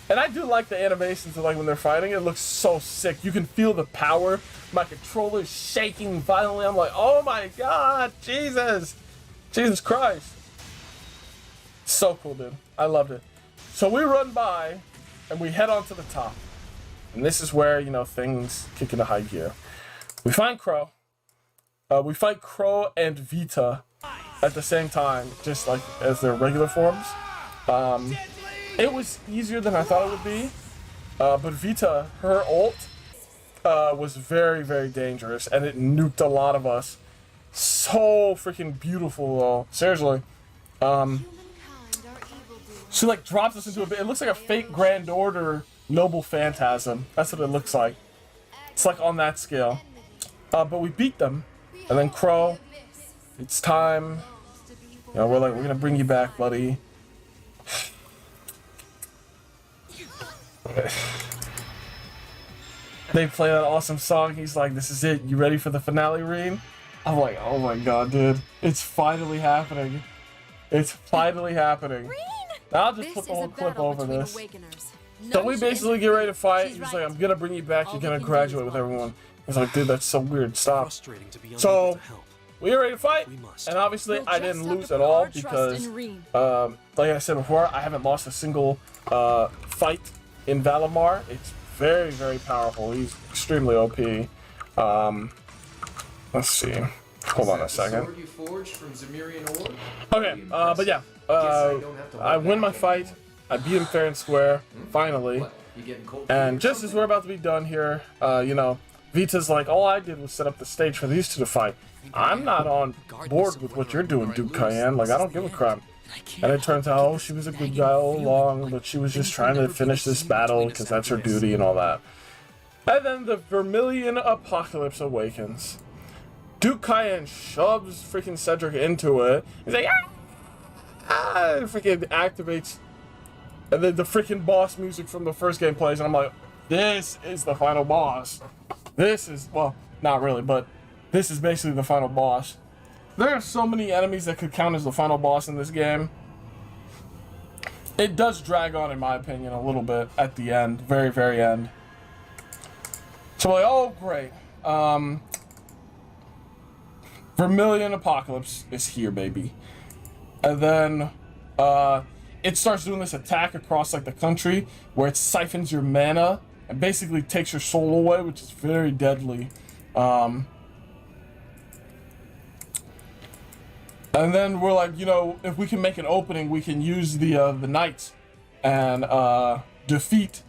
And I do like the animations of, like, when they're fighting. It looks so sick. You can feel the power. My controller's shaking violently. I'm like, oh my god, Jesus. Jesus Christ. So cool, dude. I loved it. So we run by, and we head on to the top. And this is where, you know, things kick into high gear. We find Crow. We fight Crow and Vita at the same time, just like as their regular forms. It was easier than I thought it would be. But Vita, her ult, was very dangerous, and it nuked a lot of us. So freaking beautiful, though. Seriously. She, like, drops us into a bit. It looks like a fake Grand Order Noble Phantasm. That's what it looks like. It's like on that scale. But we beat them. And then Crow, it's time. You know, we're like, we're gonna bring you back, buddy. They play that awesome song. He's like, this is it. You ready for the finale, Reen? I'm like, oh my god, dude. It's finally happening. It's finally happening. I'll just put the whole clip over this. So we basically get ready to fight. He's like, I'm gonna bring you back. You're gonna graduate with everyone. He's like, dude, that's so weird. Stop. So we are ready to fight. And obviously, I didn't lose at all because, like I said before, I haven't lost a single fight in Valimar. It's very, very powerful. He's extremely OP. Let's see. Hold on a second. Okay, but yeah, I win my fight. I beat him fair and square, finally. And just as we're about to be done here, you know, Vita's like, all I did was set up the stage for these two to fight. I'm not on board with what you're doing, Duke Cayenne. Like, I don't give a crap. And it turns out, oh, she was a good guy all along, but she was just trying to finish this battle because that's her duty and all that. And then the Vermilion Apocalypse awakens. Duke Cayenne shoves freaking Cedric into it. He's like, ah! It freaking activates. And then the freaking boss music from the first game plays, and I'm like, this is the final boss. This is, well, not really, but this is basically the final boss. There are so many enemies that could count as the final boss in this game. It does drag on, in my opinion, a little bit at the end, very, very end. So like, oh, great. Vermilion Apocalypse is here, baby. And then it starts doing this attack across like the country where it siphons your mana and basically takes your soul away, which is very deadly. And then we're like, you know, if we can make an opening, we can use the knights and defeat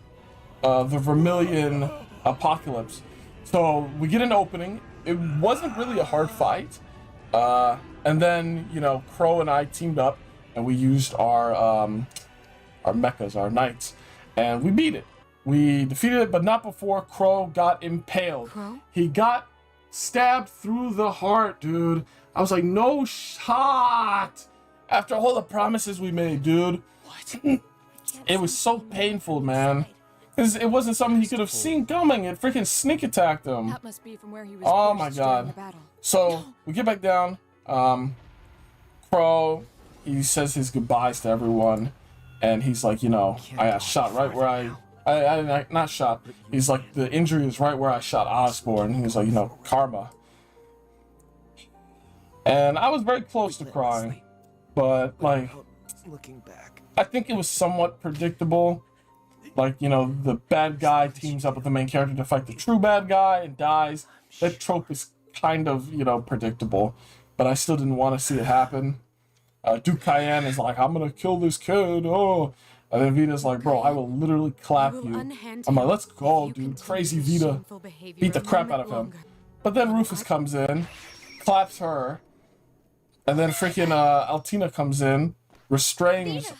the Vermilion Apocalypse. So we get an opening. It wasn't really a hard fight. And then, you know, Crow and I teamed up and we used our mechas, our knights, and we beat it. We defeated it, but not before Crow got impaled. He got stabbed through the heart, dude. I was like, no shot! After all the promises we made, dude. What? It was so painful, man. Because it wasn't something he could have seen coming. It freaking sneak attacked him. That must be from where he was. Oh my god. So we get back down. Crow, he says his goodbyes to everyone, and he's like, you know, I got shot right where I not shot. He's like, the injury is right where I shot Osborne. He was like, you know, karma. And I was very close to crying, but like, looking back, I think it was somewhat predictable. Like, you know, the bad guy teams up with the main character to fight the true bad guy and dies. That trope is kind of, you know, predictable, but I still didn't want to see it happen. Duke Cayenne is like, I'm gonna kill this kid, oh. And then Vita's like, bro, I will literally clap you. I'm like, let's go, dude. Crazy Vita. Beat the crap out of him. But then Rufus comes in, claps her, and then freaking Altina comes in, restrains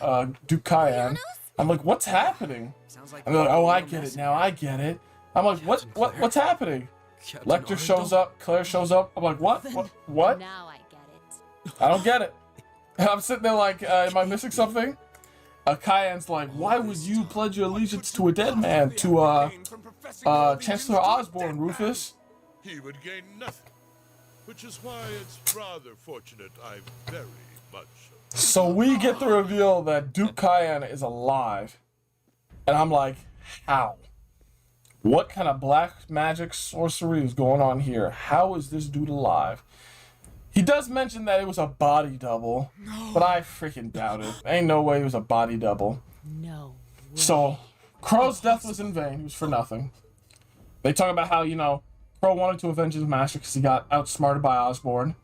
Duke Cayenne. I'm like, what's happening? And they're like, oh, I get it now, I get it. I'm like, what's happening? Lecter shows up, Claire shows up. I'm like, what? Now I get it. I don't get it. I'm sitting there like, am I missing something? Cayenne's like, why would you pledge your allegiance to a dead man, to Chancellor Osborne, Rufus? He would gain nothing, which is why it's rather fortunate I'm very much. So we get the reveal that Duke Cayenne is alive, and I'm like, how? What kind of black magic sorcery is going on here? How is this dude alive? He does mention that it was a body double, but I freaking doubt it. Ain't no way it was a body double. No way. So, Crow's death was in vain. He was for nothing. They talk about how, you know, Crow wanted to avenge his master because he got outsmarted by Osborne.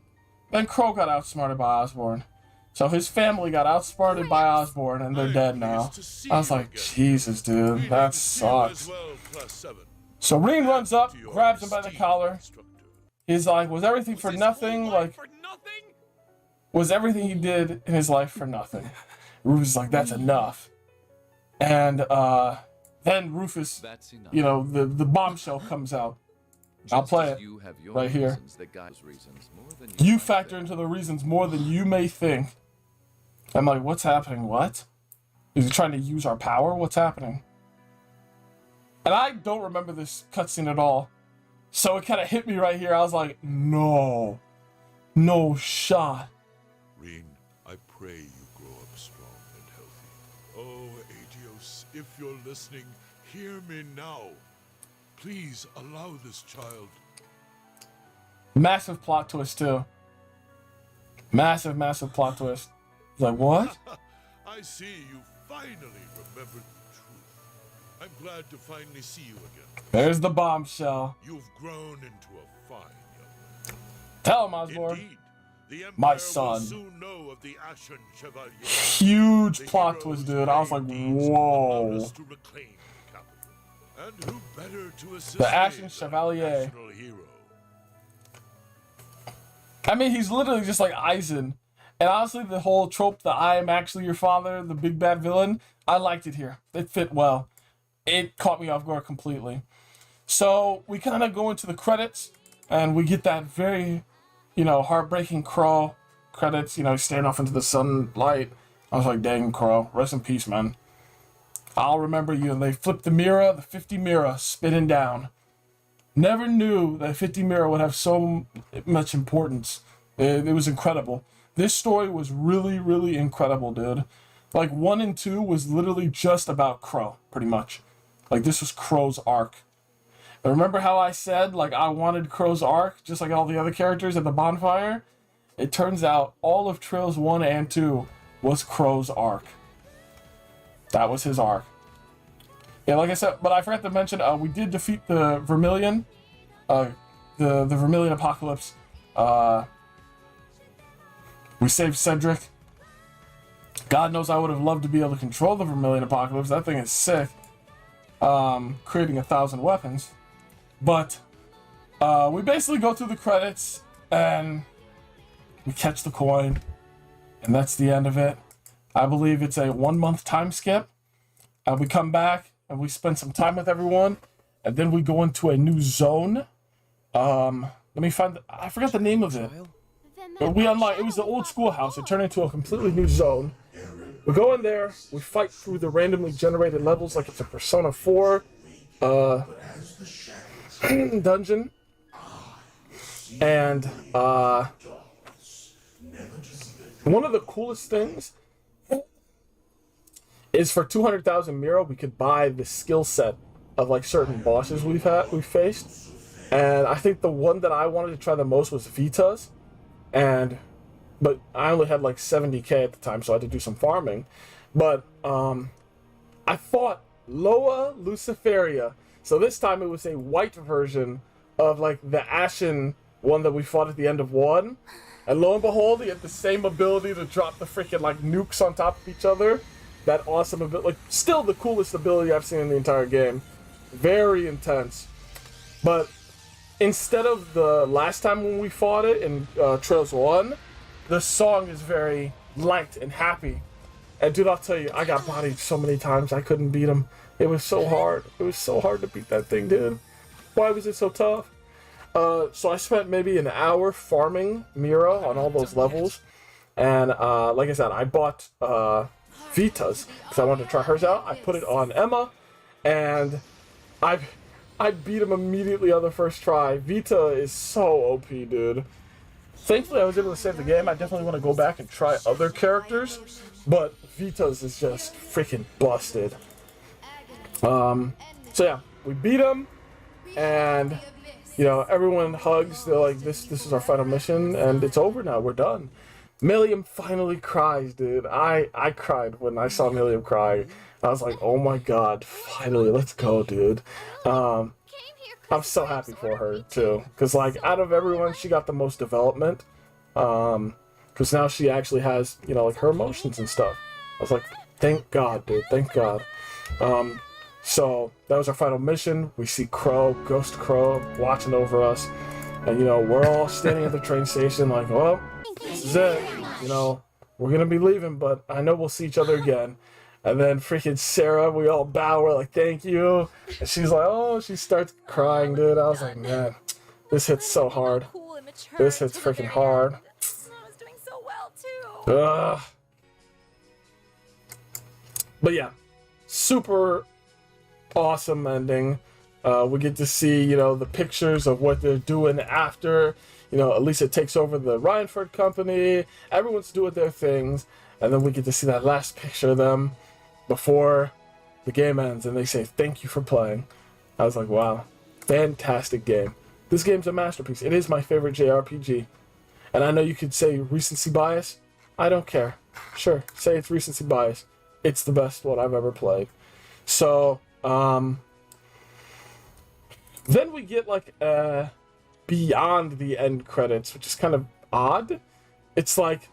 Then Crow got outsmarted by Osborne. So his family got outsmarted by Osborne, and they're dead now. I was like, Jesus, dude, that sucks. So Reen runs up, grabs him by the collar. He's like, was everything for nothing? Like, was everything he did in his life for nothing? Rufus is like, that's enough. And then Rufus, you know, the bombshell comes out. I'll play it right here. You factor into the reasons more than you may think. I'm like, what's happening? What? Is he trying to use our power? What's happening? And I don't remember this cutscene at all. So it kind of hit me right here. I was like, no. No shot. Reen, I pray you grow up strong and healthy. Oh, Adios, if you're listening, hear me now. Please allow this child. Massive plot twist, too. Massive, massive plot twist. It's like, what? I see you finally remembered the truth. I'm glad to finally see you again. There's the bombshell. You've grown into a fine young man. Tell him, Osborne. Indeed, the Empire My will son. soon know of the Ashen Chevalier. Huge plot twist, dude. I was like, whoa. To reclaim the capital. And who better to assist The Ashen me Chevalier. than a national hero? I mean, he's literally just like Eisen. And honestly, the whole trope that I am actually your father, the big bad villain, I liked it here. It fit well. It caught me off guard completely. So we kind of go into the credits, and we get that very, you know, heartbreaking Crow credits, you know, staring off into the sunlight. I was like, dang, Crow, rest in peace, man. I'll remember you. And they flipped the mirror, the 50 mirror, spinning down. Never knew that 50 mirror would have so much importance. It was incredible. This story was really, really incredible, dude. Like, 1 and 2 was literally just about Crow, pretty much. Like, this was Crow's arc. And remember how I said, like, I wanted Crow's arc, just like all the other characters at the bonfire? It turns out all of Trails 1 and 2 was Crow's arc. That was his arc. Yeah, like I said, but I forgot to mention, we did defeat the Vermilion, the Vermilion Apocalypse. We saved Cedric. God knows I would have loved to be able to control the Vermilion Apocalypse. That thing is sick. Creating 1,000 weapons. But we basically go through the credits and we catch the coin. And that's the end of it. I believe it's a 1-month time skip. And we come back and we spend some time with everyone. And then we go into a new zone. Let me find... I forgot the name of it. But we unlock, it was the old schoolhouse. It turned into a completely new zone. We go in there, we fight through the randomly generated levels like it's a Persona 4 dungeon. And one of the coolest things is for 200,000 Mira, we could buy the skill set of like certain bosses we've faced. And I think the one that I wanted to try the most was Vita's. But I only had like 70k at the time, so I had to do some farming. But I fought Loa Luciferia. So this time it was a white version of like the Ashen one that we fought at the end of 1. And lo and behold, he had the same ability to drop the freaking like nukes on top of each other. That awesome ability, like still the coolest ability I've seen in the entire game. Very intense. But instead of the last time when we fought it in Trails 1, the song is very light and happy. And dude, I'll tell you, I got bodied so many times I couldn't beat him. It was so hard. It was so hard to beat that thing, dude. Why was it so tough? So I spent maybe an hour farming Mira on all those levels. And like I said, I bought Vita's because I wanted to try hers out. I put it on Emma, and I beat him immediately on the first try. Vita is so OP, dude. Thankfully, I was able to save the game. I definitely want to go back and try other characters, but Vita's is just freaking busted. So yeah, we beat him, and you know, everyone hugs. They're like, this is our final mission, and it's over now. We're done. Milliam finally cries, dude. I cried when I saw Milliam cry. I was like, oh my god, finally, let's go, dude. I'm so happy for her, too. Because, like, out of everyone, she got the most development. Because now she actually has, you know, like, her emotions and stuff. I was like, thank God, dude, thank God. So, that was our final mission. We see Crow, Ghost Crow, watching over us. And, you know, we're all standing at the train station like, well, this is it. You know, we're going to be leaving, but I know we'll see each other again. And then freaking Sarah, we all bow, we're like, thank you. And she's like, oh, she starts crying, dude. I was like, man, this hits so hard. This hits freaking hard. Ugh. But yeah, super awesome ending. We get to see, you know, the pictures of what they're doing after. You know, Elisa takes over the Ryanford company. Everyone's doing their things. And then we get to see that last picture of them before the game ends. And they say, thank you for playing. I was like, wow, fantastic game. This game's a masterpiece. It is my favorite JRPG. And I know you could say recency bias. I don't care. Sure, say it's recency bias. It's the best one I've ever played. So, then we get like beyond the end credits, which is kind of odd. It's like,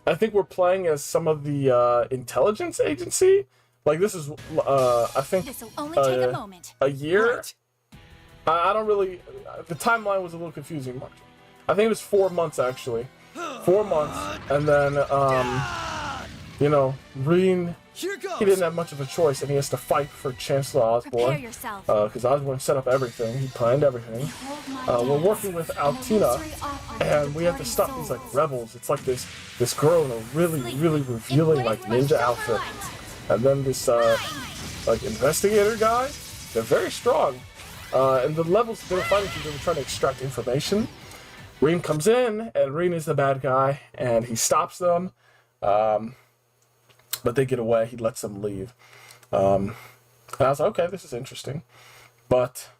I think we're playing as some of the intelligence agency. Like this is, I think, This'll only take a moment. a year. I don't really. The timeline was a little confusing. I think it was 4 months actually. 4 months, and then you know, Reen, he didn't have much of a choice, and he has to fight for Chancellor Osborne because Osborne set up everything. He planned everything. We're working with Altina, and we have to stop these like rebels. It's like this girl in a really revealing like ninja outfit, and then this like investigator guy. They're very strong, and the levels they were fighting through, they were trying to extract information. Reen comes in, and Reen is the bad guy, and he stops them. But they get away. He lets them leave. And I was like, okay, this is interesting. But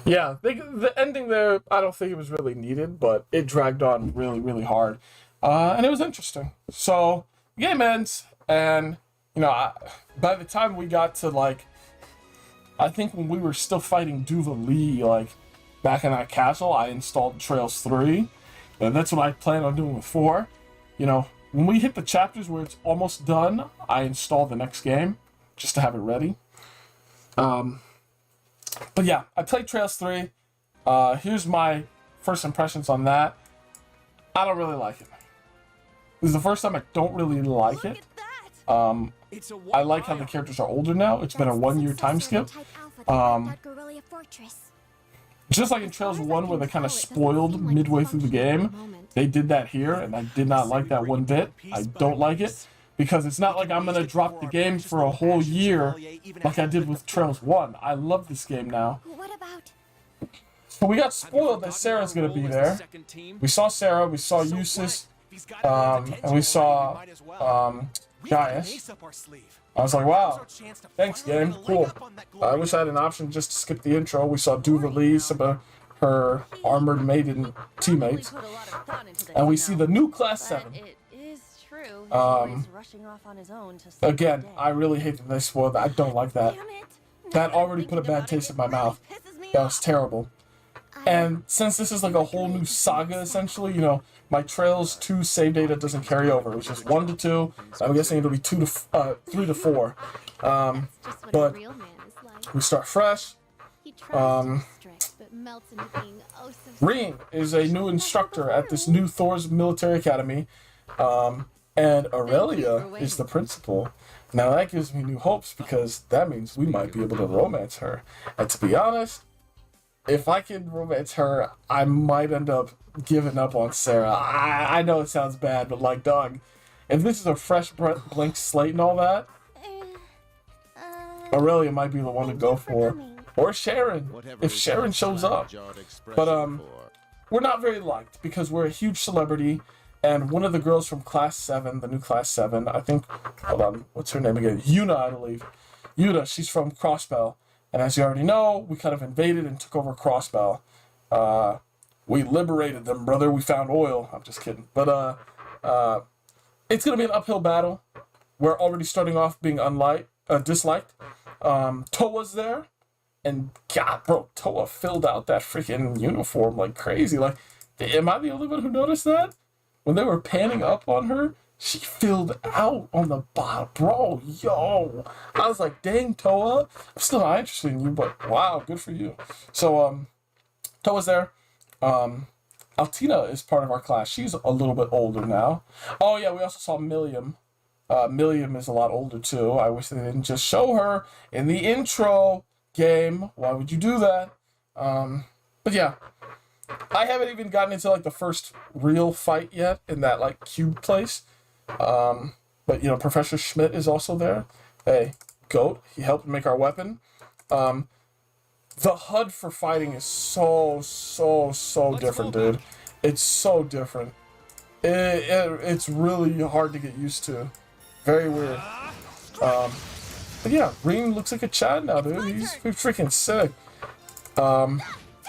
yeah, the ending there, I don't think it was really needed, but it dragged on really hard. And it was interesting. So game ends, and you know, by the time we got to like, I think when we were still fighting Duva Lee, like back in that castle, I installed Trails 3. And that's what I plan on doing with 4. You know, when we hit the chapters where it's almost done, I install the next game just to have it ready. But yeah, I played Trails 3. Here's my first impressions on that. I don't really like it. This is the first time I don't really like it. I like how the characters are older now. It's been a 1-year time skip. Just like in Trails 1 where they kind of spoiled midway through the game, they did that here, and I did not like that one bit. I don't like it, because it's not like I'm going to drop the game for a whole year like I did with Trails 1. I love this game now. So we got spoiled that Sarah's going to be there. We saw Sarah, we saw Eustace, and we saw Gaius. I was like, wow, thanks game, cool. I wish I had an option just to skip the intro. We saw Duva Lee, some of her armored maiden teammates. And we see the new Class 7. Again, I really hate that they spoiled that. I don't like that. That already put a bad taste in my mouth. That was terrible. And since this is like a whole new saga, essentially, you know, my Trails 2 save data doesn't carry over. It's just 1 to 2. I'm guessing it'll be 3 to 4. But we start fresh. Reen is a new instructor at this new Thor's military academy. And Aurelia is the principal. Now that gives me new hopes, because that means we might be able to romance her. And to be honest, if I can romance her, I might end up giving up on Sarah. I know it sounds bad, but like, dog, if this is a fresh blank slate and all that, Aurelia might be the one to go for. Or Sharon, if Sharon shows up. But we're not very liked, because we're a huge celebrity, and one of the girls from Class 7, the new Class 7, I think, hold on, what's her name again? Yuna, I believe. Yuna, she's from Crossbell. And as you already know, we kind of invaded and took over Crossbell. We liberated them, brother. We found oil. I'm just kidding. But it's going to be an uphill battle. We're already starting off being disliked. Toa's there. And God, bro, Toa filled out that freaking uniform like crazy. Like, am I the only one who noticed that? When they were panning up on her, she filled out on the bottom. Bro, yo. I was like, dang, Toa. I'm still not interested in you, but wow, good for you. So, Toa's there. Altina is part of our class. She's a little bit older now. Oh, yeah, we also saw Milliam. Milliam is a lot older, too. I wish they didn't just show her in the intro game. Why would you do that? But yeah. I haven't even gotten into, like, the first real fight yet in that, like, cube place. But, you know, Professor Schmidt is also there. Hey, GOAT. He helped make our weapon. The HUD for fighting is so different, dude. It's so different. It's really hard to get used to. Very weird. But yeah, Reen looks like a Chad now, dude. He's freaking sick.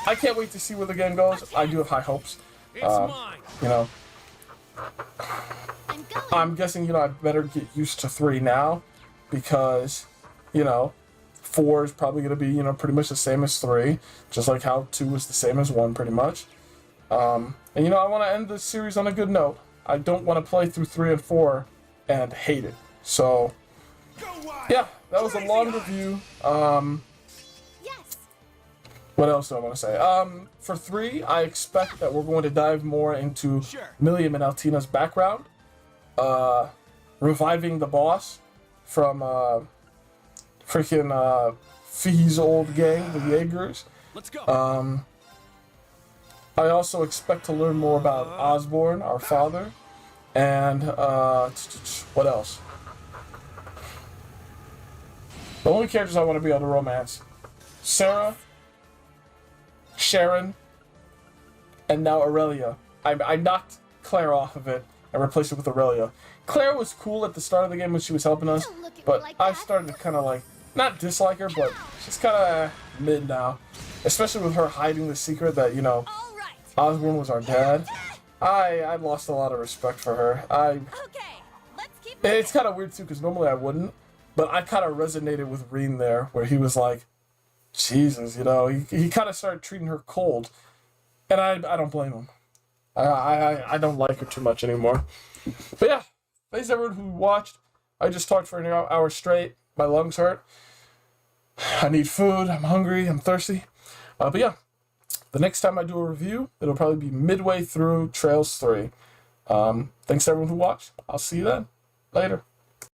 I can't wait to see where the game goes. I do have high hopes. You know, I'm guessing, you know, I better get used to 3 now because, you know, 4 is probably going to be, you know, pretty much the same as 3, just like how 2 is the same as 1, pretty much. And, you know, I want to end this series on a good note. I don't want to play through 3 and 4 and hate it. So, yeah, that was a long review. What else do I want to say? For 3, I expect that we're going to dive more into Milliam and Altina's background, reviving the boss from freaking Fee's old gang, the Jaegers. Let's go. I also expect to learn more about Osborne, our father, and what else? The only characters I want to be able to romance: Sarah, Sharon, and now Aurelia. I knocked Claire off of it and replaced it with Aurelia. Claire was cool at the start of the game when she was helping us, but I started to kind of like, not dislike her, but she's kind of mid now. Especially with her hiding the secret that, you know, Osborne was our dad. I lost a lot of respect for her. It's kind of weird too, because normally I wouldn't, but I kind of resonated with Reen there, where he was like, Jesus, you know, he kind of started treating her cold, and I don't blame him. I don't like her too much anymore. But yeah, thanks everyone who watched. I just talked for an hour straight. My lungs hurt. I need food. I'm hungry. I'm thirsty. But yeah, the next time I do a review, it'll probably be midway through Trails 3. Thanks everyone who watched. I'll see you then. Later.